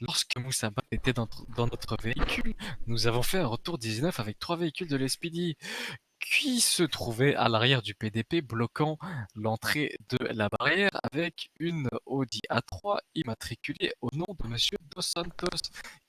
Lorsque Moussabat était dans notre véhicule, nous avons fait un retour 19 avec 3 véhicules de l'SPD qui se trouvaient à l'arrière du PDP bloquant l'entrée de la barrière avec une Audi A3 immatriculée au nom de monsieur Dos Santos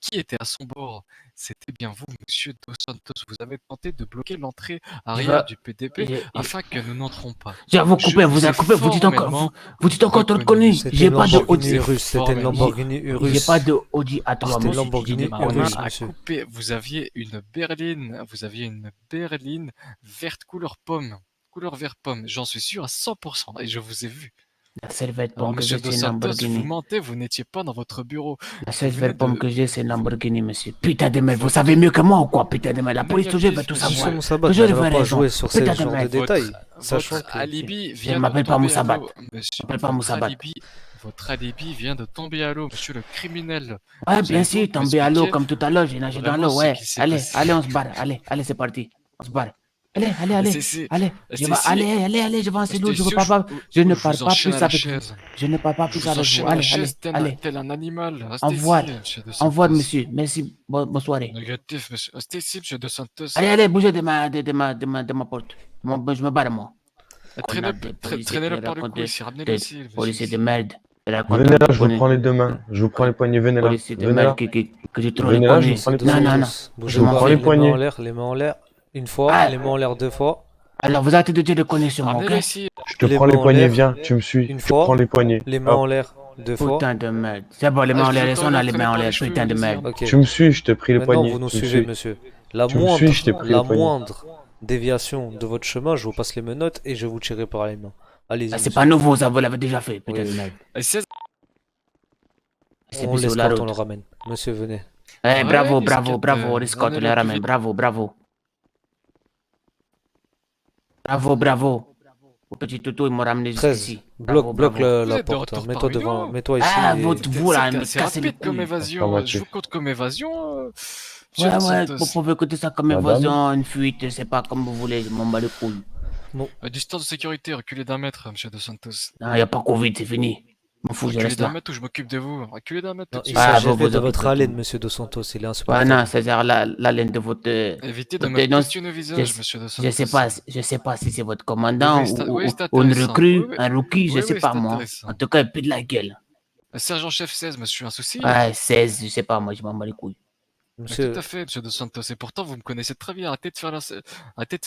qui était à son bord. C'était bien vous, monsieur Dos Santos. Vous avez tenté de bloquer l'entrée arrière du PDP afin que nous n'entrons pas. Je vais vous couper, Je vous avez ai coupé, vous dites encore, formellement vous dites encore trop de reconnu. conneries. C'était J'ai une pas de Lamborghini Audi. russe, c'était une Lamborghini J'ai russe. pas de Audi A3, C'était monsieur. Lamborghini J'ai pas Ma de main russe, a monsieur. coupé. Vous aviez une berline verte couleur pomme, couleur vert pomme. J'en suis sûr à 100% et je vous ai vu. La seule verte Alors, pomme que monsieur j'ai, Dos c'est une Santos, vous Lamborghini. mentez, vous n'étiez pas dans votre bureau. La seule Vous venez verte pomme de- que j'ai, c'est une Lamborghini, monsieur. Putain de merde, vous savez mieux que moi ou quoi? Putain de merde, la police toujours va tout Négatif, Monsieur savoir. Moussabat, Toujours ne il va veut pas raison. jouer sur ce Putain de genre de merde. détails, sachant Votre que... alibi vient de m'appelle pas tomber à Moussabat. l'eau, monsieur. m'appelle pas Votre Moussabat. Votre alibi vient de tomber à l'eau, monsieur le criminel. Ouais, Vous bien allez sûr, donc tomber à l'eau m'expliquer comme tout à l'heure, j'ai nagé dans vraiment l'eau, ce ouais. qui s'est Allez, passé. allez, on se barre, allez, c'est parti. On se barre. Allez, allez, C'est- allez. Je vais, c'est- allez, je vais en cellule, je C'était veux pas, sûr, je ne je parle vous pas enchaîne plus à la avec vous. chaise. Je ne parle pas Je plus vous avec enchaîne vous. à la Allez, chaise allez. tel un animal. Restez Au revoir. ici, monsieur Dos Au revoir, Santos. monsieur. Merci. Bonne soirée. Négatif, monsieur. Restez ici, monsieur Dos Santos. Allez, bougez de ma porte. Je me barre, moi. Traînez-le par le cou ici, ramenez-le ici. monsieur. Policier de merde. Venez là, je vous prends les deux mains. Je vous prends les poignets, venez là. Policier de Venez là. merde que j'ai trop les Venez là, je conneries. vous prends les Dos poignets. Non. Santos, Je bougez m'en pas, prends les les mains poignets. en l'air, les mains en l'air, une fois, Ah. les mains en l'air 2 fois. Alors, vous arrêtez de dire des conneries sur moi, Ramenez-le ok? ici. Je te Les prends mains les en poignets, l'air. viens, tu me suis. Une Je te fois. prends les poignets. Les mains Hop. en l'air 2 fois. Putain de merde. C'est bon, les mains en l'air, laissons les mains en l'air, putain de merde. Ok. Tu me suis, je t'ai pris les Maintenant, poignets. vous nous tu me suivez, suis. monsieur. La Tu me moindre, suis, je t'ai pris la les poignets. moindre déviation de votre chemin, je vous passe les menottes et je vais vous tirer par les mains. Allez-y. Ah, c'est monsieur. pas nouveau, ça, vous l'avez déjà fait, putain Oui. de merde. Et 16 C'est On plus sur la l'escorte, on le route. ramène. Monsieur, venez. Eh, Ouais, bravo, les bravo, escortes, bravo, l'escorte, ramenez-le les au plus ramène, vite. bravo, bravo. Bravo. Au petit toutou, ils m'ont ramené 13. jusqu'ici. Bloque Vous la êtes de porte. retour Mets-toi parmi devant. nous. Mets-toi ici. Ah, et- votre vous là, me C'est cassez les rapide comme couilles. évasion. Attends, Je vous compte comme évasion. Monsieur Ouais, Dos vous Santos. pouvez écouter ça comme Madame. évasion, une fuite, c'est pas comme vous voulez, je m'en bats les couilles. Distance de sécurité, reculez d'un mètre, monsieur Dos Santos. Non, y a pas Covid, c'est fini. M'en fous, je Reculez reste d'un là. mètre ou je m'occupe de vous. Reculez d'un mètre Non, tout de il suite. Ah, s'agirait vous de votre occupez haleine, tout. monsieur Dos Santos. Il est Ouais, insupportable. non, c'est-à-dire la laine de votre... Évitez de votre me dénonce. questionner au visage, Je- monsieur Dos Santos. Je sais pas si c'est votre commandant Oui, c'est- ou, oui, ou- c'est ou une intéressant. recrue, Oui, oui. un rookie, je Oui, sais oui, pas c'est moi. intéressant. En tout cas, il pue de la gueule. Sergent-chef 16, monsieur, un souci? Ouais, 16, je sais pas, moi je m'en bats les couilles. Mais Monsieur, tout à fait, monsieur Dos Santos. Et pourtant, vous me connaissez très bien. Arrêtez de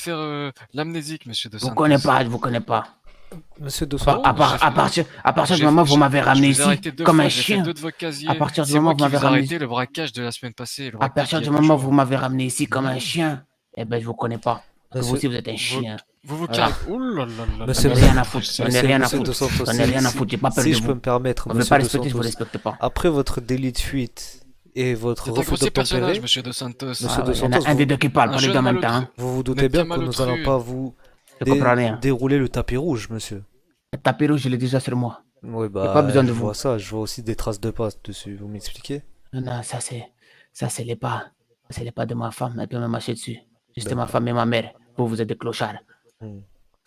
faire l'amnésique, monsieur Dos Je vous Santos. connais pas, je vous connais pas. monsieur Dos À, Santos. à part- à partir, à partir du moment où vous m'avez ramené je vous ai ici arrêté 2 comme fois, un j'ai fait chien, 2 de vos casiers. à partir du C'est moment moi où vous qui m'avez vous ai ramené- arrêté le braquage de la semaine passée. Le à braquage partir qui du a moment où toujours- vous m'avez ramené ici comme un chien, eh ben je vous connais pas. Parce que vous Monsieur- aussi vous êtes un chien. Vous vous Voilà. carrez. Ouh là là là Monsieur- J'en là ai là. rien à foutre, j'en ai Monsieur- rien à monsieur foutre. Dos Santos, J'en ai rien à foutre, j'ai pas peur si de je vous. peux me permettre, Vous ne monsieur pas Dos respecter, je vous Santos, respecte pas. après votre délit de fuite et votre C'est un refus grossier personnage, d'obtempérer, monsieur Dos Santos. Monsieur Ah, Dos ouais, il y en Santos, a un des deux qui parle, un pas les jeune deux en même malotru. temps. Hein. vous vous doutez Vous êtes bien bien que nous malotru. n'allons pas vous Je comprends rien. dérouler le tapis rouge, monsieur. Le tapis rouge, je l'ai déjà sur moi. Ouais, J'ai pas besoin bah, de je vois vous. ça. Je vois aussi des traces de pas dessus. Vous m'expliquez? Non, non, ça c'est les pas. C'est les pas de ma femme. Elle peut me marcher dessus. Juste ma D'accord. femme et ma mère. Vous êtes des clochards. Hmm.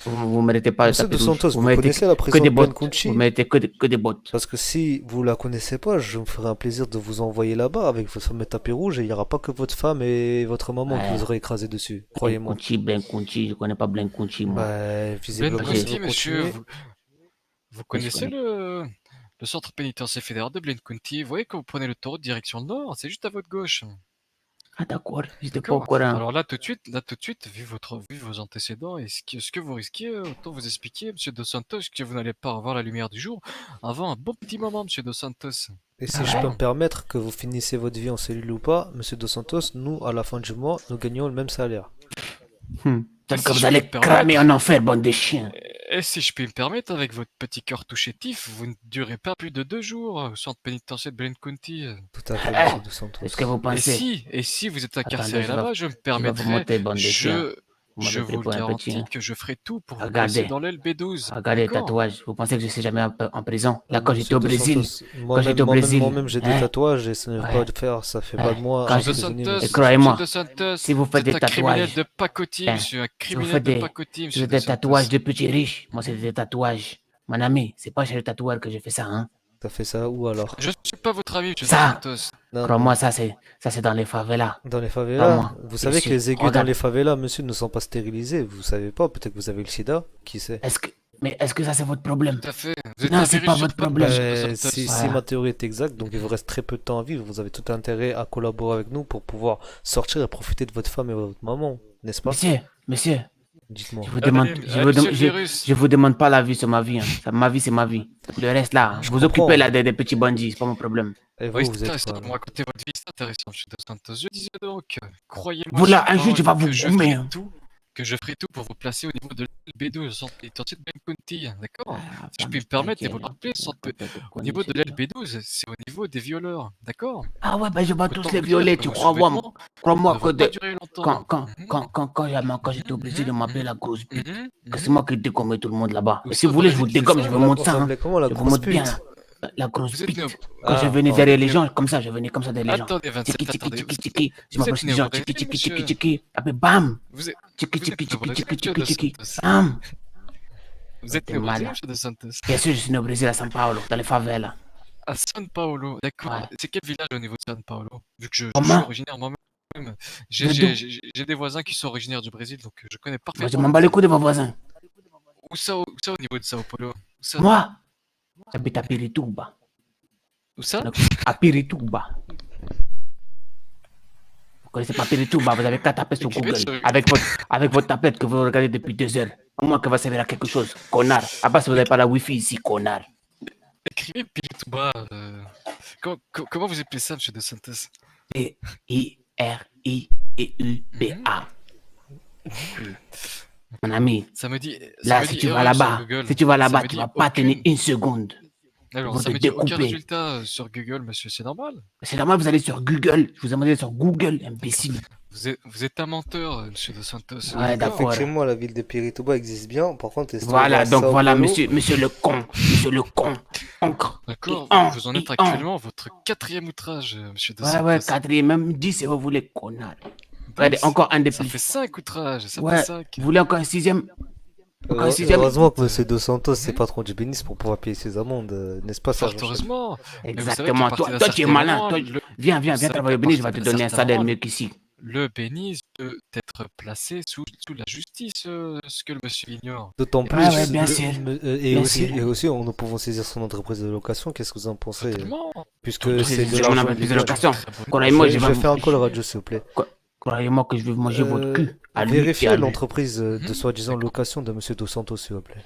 Vous méritez pas le Monsieur tapis Dos rouge. Santos, Vous vous méritez connaissez la que prison des de bottes. Vous Benkunchi? méritez que des bottes. Parce que si vous la connaissez pas, je me ferai un plaisir de vous envoyer là-bas avec votre fameux tapis rouge et il n'y aura pas que votre femme et votre maman que Ouais. vous aurez écrasé dessus, croyez-moi. Blanc Kunchi, je connais pas Blanc Kunchi, moi. Bah, visiblement, si Blenkunti, vous monsieur, continuez, vous Oui, je connaissez connais. le centre pénitentiaire fédéral de Blenkunti? Vous voyez quand vous prenez l'autoroute direction nord, c'est juste à votre gauche. Ah, d'accord, j'étais pas au D'accord. courant. Alors là, tout de suite, vu vos antécédents et ce que vous risquez, autant vous expliquer, monsieur Dos Santos, que vous n'allez pas avoir la lumière du jour avant un bon petit moment, monsieur Dos Santos. et si Ah je peux ouais? me permettre que vous finissez votre vie en cellule ou pas, Monsieur Dos Santos, nous, à la fin du mois, nous gagnons le même salaire. Peut-être Si que je vous puis allez me cramer en permettre, enfer, bande de chiens. et si je puis me permettre, avec votre petit cœur tout chétif, vous ne durez pas plus de 2 jours au centre pénitentiaire de Blenkunti. Tout à fait, Ah, Monsieur Dos est-ce que Santos. vous pensez? Et si vous êtes Attendez, incarcéré là-bas, je vais vous monter, bande de chiens. je, Vous je m'avez pris vous le pour un petit, garantis hein. que je ferai tout pour vous placer Regardez, dans l'aile B12. regardez les D'accord? tatouages. Vous pensez que je suis jamais en prison? Là, quand j'étais Monsieur au Dos Brésil, Santos, quand j'étais au Brésil, moi-même, j'ai des hein? tatouages et ça ne veut pas Ouais, le faire, ça fait pas ouais. de moi Quand un Monsieur je... Dos prisonnier, Et Santos, monsieur. Monsieur croyez-moi, Dos Santos, si vous vous faites êtes des un criminel tatouages, de pacotille, hein, monsieur, un si vous criminel faites de des, pacotille, si vous monsieur faites Dos des tatouages Santos. de petits riches, moi, c'est des tatouages. Mon ami, c'est pas chez le tatoueur que je fais ça, hein. T'as fait ça où alors? Je ne suis pas votre ami, monsieur Dos Ça, Santos. Non, crois-moi, non. ça c'est dans les favelas. Dans les favelas? Crois-moi, Vous bien savez que sûr. les aiguilles dans Regarde, les favelas, monsieur, ne sont pas stérilisées. Vous savez pas, peut-être que vous avez le sida, qui sait? est-ce que ça c'est votre problème? Tout à fait. Vous êtes Non, un c'est virus pas sur votre pattes, problème. monsieur Dos Ben, Santos. si ma Voilà. théorie est exacte, donc il vous reste très peu de temps à vivre, vous avez tout intérêt à collaborer avec nous pour pouvoir sortir et profiter de votre femme et de votre maman, n'est-ce pas? Monsieur, Dites-moi. je vous demande, Monsieur le virus. je vous demande pas la vie sur ma vie, hein. Ma vie, c'est ma vie. Le reste là, Je vous occupez comprends. là des petits bandits, c'est pas mon problème. Et Oui, vous c'est êtes intéressant quoi de me alors? raconter votre vie, c'est intéressant, monsieur Dos Santos. Je disais donc, croyez-moi Vous sur là, un jour, parole, tu vas vous que je goumer, ferai hein. tout, que je ferai tout pour vous placer au niveau de l'LB2, le centre pénitentiaire de Benkunti, d'accord? Ah, Si je puis me ferme ta permettre, et vous gueule, le hein. rappelez, le centre N'importe quoi, au niveau de Nichel. l'LB12, c'est au niveau des violeurs, d'accord? Ah ouais, ben je vais tous Autant les vous dire violer, que tu vos crois, moi, survêtements crois-moi ne que vont pas durer longtemps. quand j'étais au Brésil, on m'appelait la grosse pute. Que c'est Mhm. moi qui dégommais tout le monde là-bas. Où Et si ça, vous au voulez, je vous Brésil, c'est dégomme, ça? je vous montre On ça, hein. s'appelait comment la Je vous grosse montre bien, pute? la grosse Vous êtes né au... pute. Quand je venais pardon. derrière les gens, comme ça, je venais comme ça derrière les gens. Attendez, 27, Tiki, tiki, attendez. tiki, tiki. Je Vous êtes m'approche né des au gens, Brésil, tiki, tiki, tiki, monsieur? tiki. Après, bam! Vous êtes, Tiki, vous êtes tiki, né au tiki, Brésil, tiki, monsieur tiki, Dos tiki. Santos? Bam! Vous êtes T'es né au Brésil, malin. monsieur Dos Santos? Bien sûr, je suis né au Brésil, à São Paulo, dans les favelas. À São Paulo, d'accord. Ouais. C'est quel village au niveau de São Paulo? Vu que je suis Comment? originaire moi-même. De d'où? J'ai des voisins qui sont originaires du Brésil, donc je connais Moi, je parfaitement m'en la bats les ville. couilles de vos voisins. Où ça, au niveau de Sao Paulo? Où ça? Moi, j'habite à Pirituba. Où ça? À Pirituba. Vous connaissez pas Pirituba, vous avez qu'à taper sur Écrivez Google. sur- Avec votre tablette que vous regardez depuis 2 heures. Au moins que va servir à quelque chose. Connard. À part si vous n'avez pas la Wi-Fi ici, connard. Écrivez Pirituba. Comment vous appelez ça, monsieur Dos Santos? P-I-R-I-E-U-B-A. Mon ami, Ça me dit. là, si tu vas là-bas, tu vas pas tenir une seconde. Alors, vont ça te me dit aucun découper. résultat sur Google, monsieur, c'est normal. C'est normal, vous allez sur Google. Je vous ai demandé sur Google, imbécile. Vous êtes un menteur, monsieur Dos Santos. Ouais, d'accord. Effectivement, la ville de Pirituba existe bien. Par contre, elle se Voilà, trouve à donc Sao voilà, Paulo. monsieur le con. Monsieur le con. Encre. D'accord, Et vous en êtes et actuellement à votre 4e outrage, monsieur Dos Ouais, Santos. ouais, quatrième, même 10 si vous voulez, connard. Regardez, encore un de Ça plus. fait 5 outrages, ça Ouais, fait 5. vous voulez encore un sixième? Encore un sixième? Heureusement que Monsieur Dos Santos, c'est patron du Bénis pour pouvoir payer ses amendes, n'est-ce pas, Fort Sergent Chef? heureusement. Mais vous savez Exactement. qu'à Toi, partir d'un toi, tu es certain malin. moment, Toi, viens vous savez travailler au qu'à Bénin, je vais te partir d'un donner un certain salaire moment, mieux qu'ici. le Bénis peut être placé sous la justice, ce que le monsieur ignore. D'autant Et plus, ouais, bien sûr. et Bien aussi, sûr. et aussi, nous pouvons saisir son entreprise de location. Qu'est-ce que vous en pensez? Totalement. Puisque c'est de Je m'en l'argent appelle des illégal. allocations. Très bonne- Croyez-moi, Je vais faire un call radio, s'il vous plaît. Croyez-moi que je vais manger votre cul. À lui et Vérifiez à lui. l'entreprise de Mhm. soi-disant location de Monsieur Dos Santos, s'il vous plaît.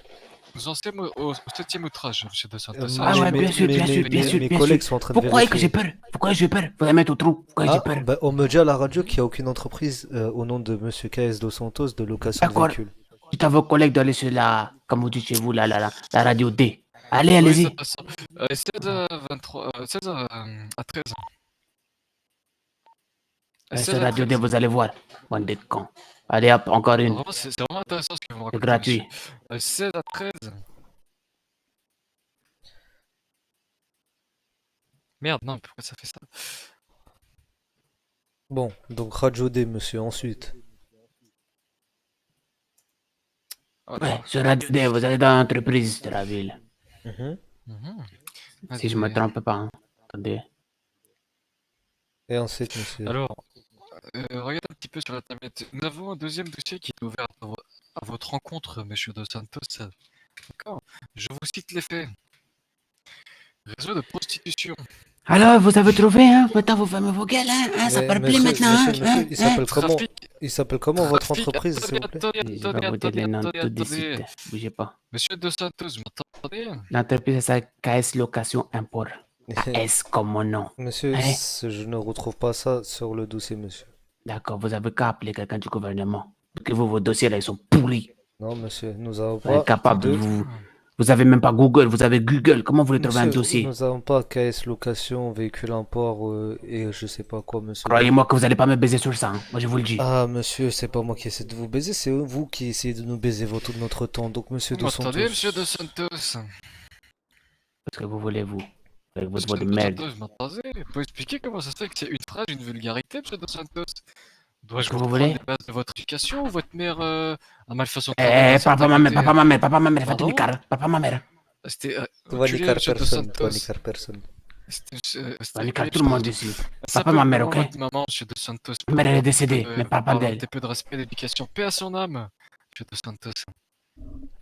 Nous en sommes au 7e outrage, monsieur Dos Santos. Ah ouais, bien sûr, bien sûr, bien sûr, mes bien collègues sûr. sont en train de Vous croyez que vérifier. j'ai peur? Vous croyez que j'ai peur? Vous allez mettre au trou. Vous croyez que j'ai Ah, peur? bah, on me dit à la radio qu'il n'y a aucune entreprise au nom de Monsieur KS Dos Santos de location de D'accord. véhicules. Dites à vos collègues d'aller sur la, comme vous dites chez vous, la radio D. Allez, Oui, allez-y. ça passe. 16 à 23, 16 à 13. Sur 16 à la radio D, 13. vous allez voir. Bande de cons. Allez, hop, encore une. Vraiment, c'est vraiment intéressant ce que vous me C'est racontez, gratuit. monsieur. 16 à 13. Merde, non, pourquoi ça fait ça? Bon, donc Radio D, monsieur, ensuite. Oh, Ouais, sur Radio D, vous allez dans l'entreprise de la ville. Mhm. Si je me trompe pas. Hein. Attendez. Et ensuite, monsieur. Alors, regarde un petit peu sur la tablette. Nous avons un deuxième dossier qui est ouvert à votre rencontre, monsieur Dos Santos. D'accord? Je vous cite les faits. Réseau de prostitution. Alors, vous avez trouvé, hein? Maintenant, vous fermez vos gueules, hein? Ça Mais parle plus monsieur, maintenant, monsieur, hein? il s'appelle comment? Trafic. Il s'appelle comment votre Trafic. entreprise, s'il vous plaît? Je vais vous dire les noms de tous des sites. Bougez pas. Monsieur Dos Santos, vous m'entendez? L'entreprise, c'est ça, KS Location Import. KS comme mon nom. Monsieur, Hein? je ne retrouve pas ça sur le dossier, monsieur. D'accord, vous avez qu'à appeler quelqu'un du gouvernement. Parce que vos dossiers, là, ils sont pourris. Non, monsieur, nous avons Vous êtes pas capable, de... vous avez même pas Google, vous avez Google. Comment vous voulez trouver un Monsieur, dossier? nous n'avons pas KS Location, véhicule import et je sais pas quoi, monsieur. Croyez-moi que vous allez pas me baiser sur ça, hein. Moi, je vous le dis. Ah, monsieur, c'est pas moi qui essaie de vous baiser, c'est vous qui essayez de nous baiser notre temps. Donc, monsieur Vous Dos Santos... m'entendez, monsieur Dos Santos? Qu'est-ce que vous voulez, vous? Avec votre Monsieur voix de Dos merde. Santos, vous m'entendez? Vous pouvez expliquer comment ça se fait que c'est une phrase, une vulgarité, monsieur Dos Santos? Dois-je Qu'est-ce que vous vous reprendre voulez? les bases de votre éducation ou votre mère a mal fait son Eh, travail dans papa, certains ma mère, côtés? papa, ma mère, faites Pardon? une carte. Papa, ma mère. C'était Tu vas enculé, niquer monsieur Dos personne, tu vas Santos. niquer personne. On niquer tout le monde ici. Elle Papa, s'appelle ma mère, comment ok? votre maman, monsieur Dos Santos? Ma mère, elle est décédée, Pour mais parle pas avoir un d'elle. petit peu de respect et d'éducation. Paix à son âme, monsieur Dos Santos.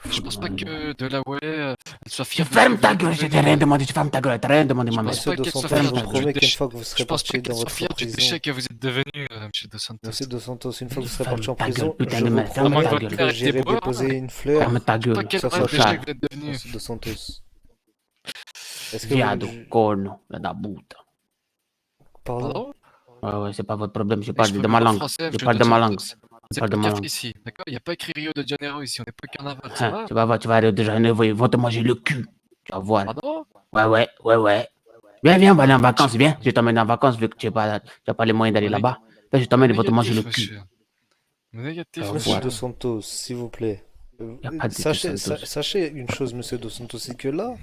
Je pense pas que de la Wallet, elle soit Tu fière de ce fermes que ta vous gueule, êtes je t'ai devenu. rien demandé, tu fermes ta gueule, t'as rien demandé, ma Je mère. pense Monsieur pas Dos qu'elle soit Santos, fière je vous du promets qu'une déchet. fois que vous Je serez pense pas parti qu'elle dans soit votre fière du prison... déchet que vous êtes devenu, monsieur Dos Santos. Monsieur Dos Santos, une fois que vous serez Ferme parti en ta gueule, prison, putain je de vous merde, ferme promets ta gueule. que j'irai Arrêtez, déposer une fleur Ferme ta Je sais pas gueule. quel sur vrai sa déchet table. que vous êtes devenu. Monsieur Dos Santos. Est-ce que Viado, vous... corno, la puta. Pardon? Pardon? Ouais, c'est pas votre problème, je Et parle je de peux ma parler langue. français, Je monsieur parle Dos de ma langue. Santos. Je C'est parle pas de le ma café langue. ici, d'accord? Il n'y a pas écrit Rio de Janeiro ici, on n'est pas carnaval, ça va? Tu vas voir, tu vas aller de Janeiro, ils vont te manger le cul. Tu vas voir. Pardon? Ouais. Viens, on va aller en vacances, viens. Je t'emmène en vacances vu que tu n'as pas les moyens d'aller là-bas. Là, je t'emmène, ils vont te manger le Négatif, cul. monsieur. Négatif, Au Monsieur revoir. Dos Santos, s'il vous plaît. Y a pas de Sachez, Dos Santos. sachez une chose, monsieur Dos Santos, c'est que là,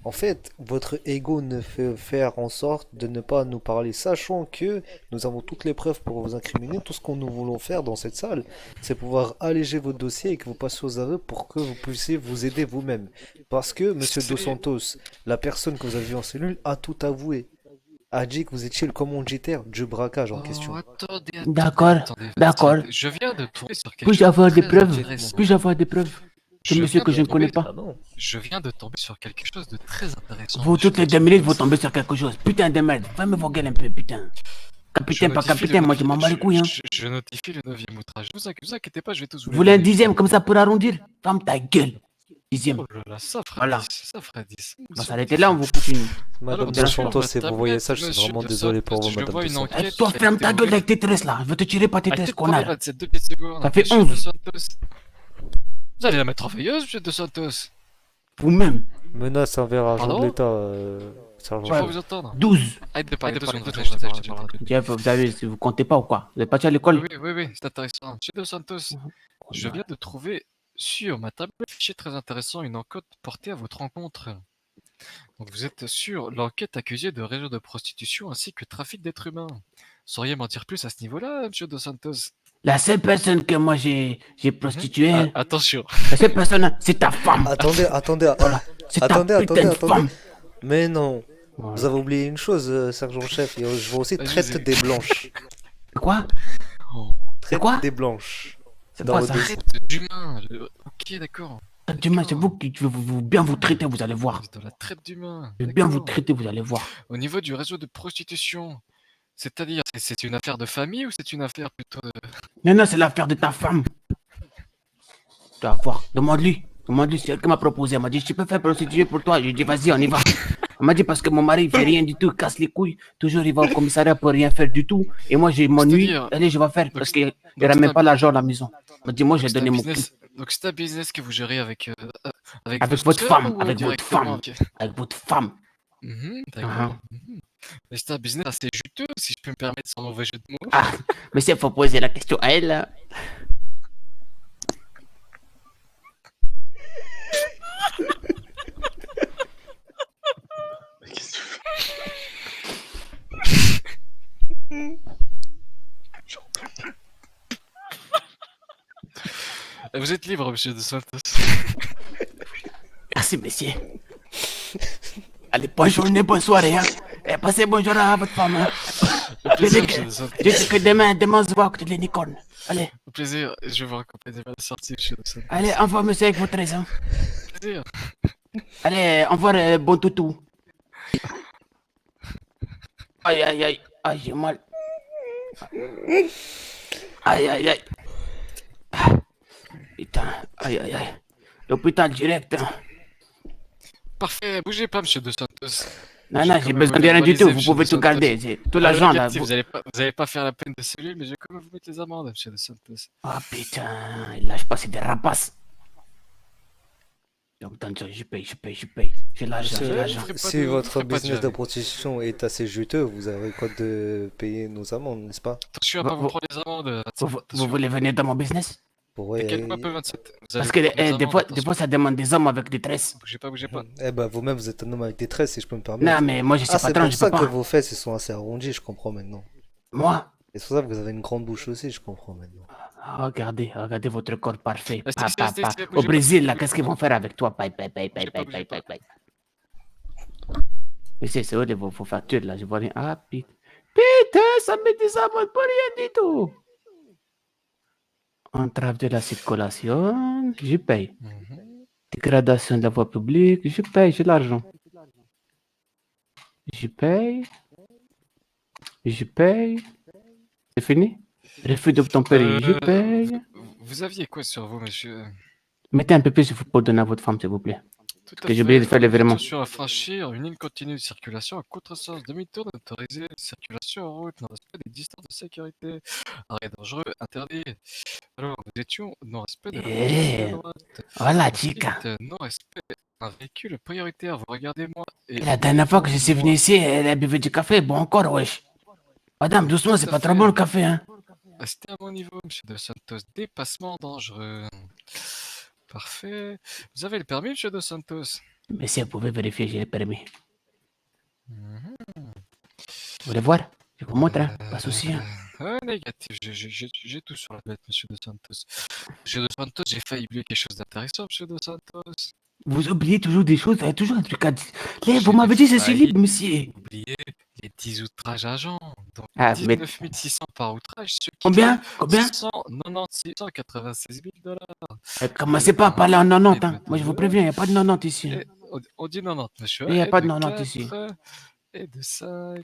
en fait, votre ego ne fait faire en sorte de ne pas nous parler, sachant que nous avons toutes les preuves pour vous incriminer. Tout ce que nous voulons faire dans cette salle, c'est pouvoir alléger votre dossier et que vous passiez aux aveux pour que vous puissiez vous aider vous-même. Parce que monsieur Dos Santos, la personne que vous avez vue en cellule, a tout avoué. A dit que vous étiez le commanditaire du braquage en question. Attendez, D'accord, attendez, d'accord. Je viens de tomber sur quelque Puis-je chose avoir de des très preuves? intéressant. Puis-je avoir des preuves? Ce monsieur viens que de je ne connais tomber- pas. Ah non. Je viens de tomber sur quelque chose de très intéressant. Vous, monsieur toutes les Dos 2 minutes, vous Santos. tombez sur quelque chose. Putain de merde. Fermez vos gueules un peu, putain. Capitaine, Je pas notifie capitaine, le moi je m'en bats les couilles, hein. Je notifie le 9e outrage. Vous inquiétez pas, je vais tous Vous voulez un les donner. 10e comme ça pour arrondir? Ferme ta gueule. 10e. Oh là là, ça fera Voilà. 10, ça fera 10. On va s'arrêter là, on vous continue. Madame Alors, Dos sur Santos, votre si vous tablette, voyez ça, je suis monsieur vraiment Dos désolé pour Santos, vous, je Madame vois Dos une Santos. enquête Toi, qui a ferme été ta gueule ouverte. avec tes tresses là. Je vais te tirer par tes tresses, Arrêtez de connard. prendre 27 2 petites secondes. Ça fait Monsieur 11. Dos Santos. Vous allez la mettre en veilleuse, monsieur Dos Santos. Vous-même. Menace envers agent Pardon de l'État, sergent. Je peux pas vous entendre. 12. Arrête de parler, 2 secondes. Jeff, vous avez, vous comptez pas ou quoi? Vous êtes parti à l'école? Oui, c'est intéressant. Monsieur Dos Santos, je viens de trouver sur ma table un fichier très intéressant, une enquête portée à votre rencontre. Donc vous êtes sur l'enquête accusée de réseau de prostitution ainsi que trafic d'êtres humains. Sauriez m'en dire plus à ce niveau-là, monsieur Dos Santos? La seule personne que moi j'ai prostituée, Ah, attention. la seule personne, c'est ta femme. Attendez, Voilà. C'est ta attendez, putain de attendez. femme. Mais non, Voilà. vous avez oublié une chose, sergent-chef. Je vois aussi Vas-y, traite vas-y. des blanches. Quoi? Oh, Traite quoi des blanches. C'est Dans quoi votre ça? dossier. traite d'humains. Ok, d'accord. Demain, c'est vous qui je vais bien vous traiter, vous allez voir. Dans la traite d'humains. Je vais bien vous d'accord. traiter, vous allez voir. Au niveau du réseau de prostitution, c'est-à-dire, c'est une affaire de famille ou c'est une affaire plutôt de... Non, c'est l'affaire de ta femme. Tu vas voir. Demande-lui, c'est elle qui m'a proposé. Elle m'a dit, je peux faire prostituer pour toi. J'ai dit, vas-y, on y va. Elle m'a dit, parce que mon mari, il fait rien du tout, il casse les couilles. Toujours, il va au commissariat pour rien faire du tout. Et moi, j'ai m'ennuie. C'est-à-dire- Allez, je vais faire, Donc, parce qu'il ne c'est ramène un- pas l'argent à la maison. Elle m'a dit, moi, j'ai c'est un donné mon cul. business... Donc c'est un business que vous gérez avec Avec votre votre sœur femme, ou avec votre directement femme. avec- Avec votre femme. D'accord. Ah. Mais c'est un business assez juteux, si je peux me permettre, sans mauvais jeu de mots. Ah, mais c'est faut poser la question à elle. Là. Qu'est-ce que tu fais? Et vous êtes libre, monsieur De Santos. Merci, messieurs. Allez, bonne journée, bonne soirée. Hein. Et passez bonne journée à votre femme. Hein. Au plaisir, dis que- monsieur De Santos. Je dis que demain on se voit à côté de l'unicorne. Allez, Au plaisir, je vais vous accompagner vers la sortie, monsieur De Santos. allez, envoie monsieur avec votre raison. Au plaisir. Allez, envoie le bon toutou. Aïe, aïe, aïe. Aïe, j'ai mal. Aïe, aïe, aïe. Ah, putain, aïe, aïe, aïe. L'hôpital direct. Hein. Parfait, bougez pas, monsieur De Santos. Non, J'ai non, quand j'ai même besoin de validé, rien du tout. Vous monsieur pouvez De tout Santos. garder. Tout l'argent là. Vous allez pas faire la peine de cellule, mais je vais quand même vous mettre les amendes, monsieur De Santos. Ah putain, il lâche pas, c'est des rapaces. Donc, attends, je paye. J'ai l'argent, j'ai Monsieur, l'argent. ferai pas si de- votre ferai pas de business de javel. prostitution est assez juteux, vous avez quoi de payer nos amendes, n'est-ce pas? Attention à pas Vous- vous prendre les amendes. Vous attention. voulez venir dans mon business? Pourrait... Calme-toi un peu, 27. Vous Parce allez que prendre les des amendes, fois, attention. ça demande des hommes avec des tresses. Bougez pas. Eh ben, vous-même, vous êtes un homme avec des tresses, si je peux me permettre. Non, mais moi, je suis Ah, c'est patron, pour je ça peux que pas. vos fesses, elles sont assez arrondies, je comprends maintenant. Moi? Et c'est pour ça que vous avez une grande bouche aussi, je comprends maintenant. Regardez votre corps parfait. Restez, bougez Au pas. Brésil, là, qu'est-ce qu'ils vont faire avec toi? Paye. Bougez pas. Mais c'est eux, vos factures, là, je vois rien. Ah, putain. Putain, ça me met des amendes pour rien du tout. Entrave de la circulation, je paye. Mhm. Dégradation de la voie publique, je paye, j'ai l'argent. Je paye. C'est fini? Refus d'obtempérer, je paye. Vous aviez quoi sur vous, monsieur? Mettez un peu plus de football donner à votre femme, s'il vous plaît. Tout Que j'ai oublié de faire les virements. Attention à franchir une ligne continue de circulation à contresens, demi-tour autorisé, circulation en route, non respect des distances de sécurité, arrêt dangereux, interdit. Alors, nous étions non-respect de la Eh, de droite. Voilà, Ensuite, chica. non-respect d'un véhicule prioritaire, vous regardez-moi. Et La dernière fois que je suis venu ici, elle a bu du café, bon encore, wesh. Madame, doucement, c'est pas trop bon le café, hein. Restez à mon niveau, monsieur De Santos. Dépassement dangereux. Parfait. Vous avez le permis, monsieur De Santos? Monsieur, vous pouvez vérifier, j'ai le permis. Mhm. Vous voulez voir? Je vous montre, hein. Pas de souci, hein. Négatif, j'ai tout sur la bête, monsieur De Santos. Monsieur De Santos, j'ai failli oublier quelque chose d'intéressant, monsieur De Santos. Vous oubliez toujours des choses, il y a toujours un truc à dire. Là, vous m'avez dit, je suis libre, monsieur. Oubliez les 10 outrages agents. Donc, Ah, mais 19 600 par outrage. Ce qui combien? fait Combien? 196 000 $. Commencez pas à parler en 90, hein. Moi, je vous préviens, il n'y a pas de 90 ici. Hein. Et on dit 90, monsieur. Il y a Et pas de de 90 ici. 4, et de 5,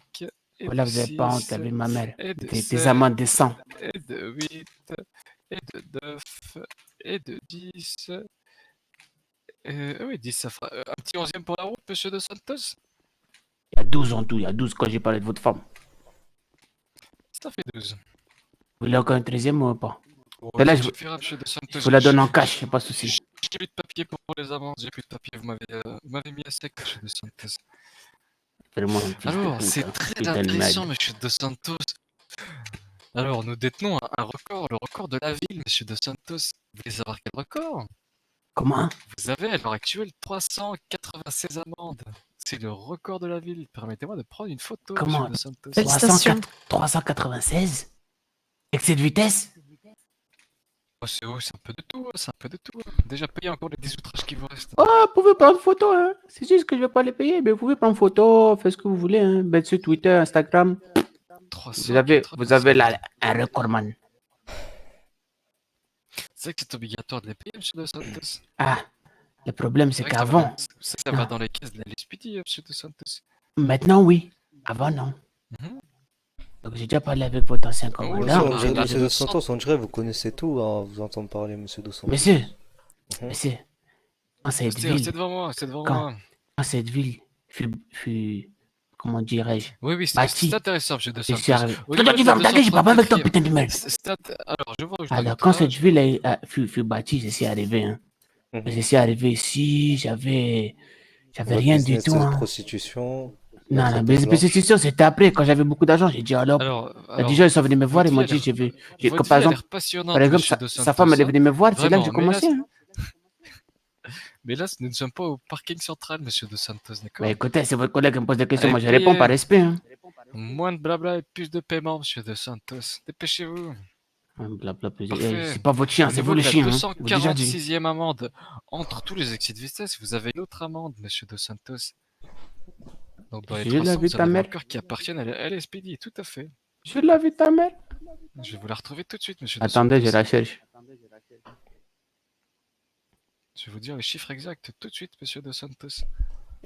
et Voilà, de vous n'avez pas honte, 6, t'as vu ma mère. et de Des 7, amendes de 100. et de 8, et de 9, et de 10. Oui, 10, ça fera un petit 11e pour la route, monsieur De Santos. Il y a 12 en tout, il y a 12 quand j'ai parlé de votre femme. Ça fait 12. Vous voulez encore un 13e ou pas? Bon, là, ça je- suffira, monsieur De Santos. Je vous la donne en cash, y'a pas de souci. J'ai plus de papier pour les amendes, j'ai plus de papier. Vous m'avez mis à sec, monsieur De Santos. Vraiment un fils de Alors, pute, c'est hein. très Putain de intéressant, merde. monsieur De Santos. Alors, nous détenons un record, le record de la ville, monsieur De Santos. Vous voulez savoir quel record? Comment? Vous avez à l'heure actuelle 396 amendes. C'est le record de la ville. Permettez-moi de prendre une photo, Comment? monsieur De Santos. 396? Excès de vitesse? Oh, c'est un peu de tout, c'est un peu de tout. Déjà payé encore les 10 outrages qui vous restent. Oh, vous pouvez prendre photo, hein. C'est juste que je vais pas les payer, mais vous pouvez prendre photo, faites ce que vous voulez, hein. Mettre sur Twitter, Instagram. Vous avez 396. un record, man. C'est vrai que c'est obligatoire de les payer, monsieur De Santos. Ah, le problème, c'est C'est vrai que qu'avant, ça va dans les caisses de la LSPD, monsieur De Santos. maintenant, oui. Avant, non. Mhm. Donc, j'ai déjà parlé avec votre ancien là, commandant. on dirait- Monsieur Dos Santos, on dirait que vous connaissez tout à vous entendre parler, monsieur Dos Santos. Monsieur, Mhm. monsieur, dans cette Restez ville, devant moi, restez devant Quand moi. dans cette ville, fut comment dirais-je, Oui, oui, Bâti. c'est intéressant, monsieur De je suis Santos. arrivé. Au Toi, niveau tu de vas la me taguer, j'ai pas parlé avec toi, 234e. putain de merde. Alors, je vois où je dois Alors, mettre quand ça. cette ville fut bâtie, je suis arrivé, hein. Mhm. Je suis arrivé ici, j'avais Votre rien du business tout, de hein. prostitution. Non, votre la blanche. prostitution, c'était après, quand j'avais beaucoup d'argent. J'ai dit, alors, Alors, il y a des gens, ils sont venus me voir, ils m'ont dit, votre vie comme votre par vie a l'air exemple, passionnante, par exemple, monsieur De sa Santos, femme, elle est hein. venue me voir, c'est là que j'ai Vraiment, mais là, commencé, hein. Mais là, nous ne sommes pas au parking central, monsieur De Santos, d'accord? Mais écoutez, c'est votre collègue qui me pose des questions, Allez, moi je réponds payez. par respect, hein. Moins de blabla et plus de paiement, monsieur De Santos. Dépêchez-vous. Blabla, Parfait. c'est pas votre chien, Au c'est niveau vous le de la chien. Hein. Vous déjà dit. 246e amende, entre tous les excès de vitesse, vous avez une autre amende, monsieur Dos Santos. Donc dans les Je 300, l'avais vous en ta avez mère. encore qui appartiennent à la LSPD, tout à fait. Je l'avais ta mère. Je vais vous la retrouver tout de suite, monsieur Dos Attendez, Santos. je la cherche. Je vais vous dire les chiffres exacts tout de suite, monsieur Dos Santos.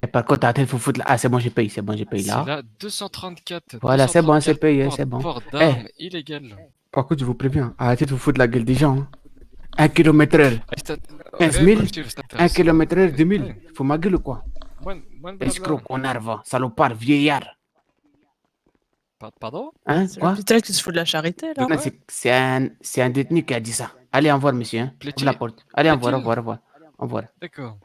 Et par contre, attends, il faut foutre là. Ah, c'est bon, j'ai payé, C'est là. là 234. Voilà, c'est bon, c'est 234 payé, port- c'est bon. Port d'armes illégales. Par contre, je vous préviens, arrêtez de vous foutre de la gueule des gens. 1 km/h, 15 000, 1 km/h, 2000. Faut ma gueule ou quoi? Escroc, connard, va. Salopard, vieillard. Pardon? Hein? C'est Quoi? l'hôpital qui se fout de la charité, là. Non, c'est un détenu qui a dit ça. Allez, au revoir, monsieur. Hein. Plaît-il? Ouvre la porte. Allez, au revoir, au Plaît-il? revoir, au revoir. Au revoir. D'accord.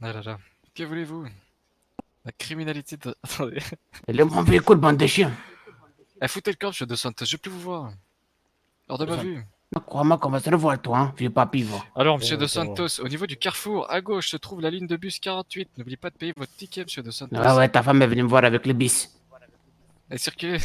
Ah là là, que voulez-vous? La criminalité de... Attendez. Elle est mon véhicule, bande de chiens. Eh, foutez le camp, monsieur Dos Santos, je veux plus vous voir. Hors de ma vue. Crois-moi qu'on va se revoir, toi, hein, vieux papy, va. Alors, monsieur Dos ça va. Santos, au niveau du carrefour, à gauche se trouve la ligne de bus 48. N'oubliez pas de payer votre ticket, monsieur Dos Santos. Ouais, ouais, ta femme est venue me voir avec le bis. Et circulez.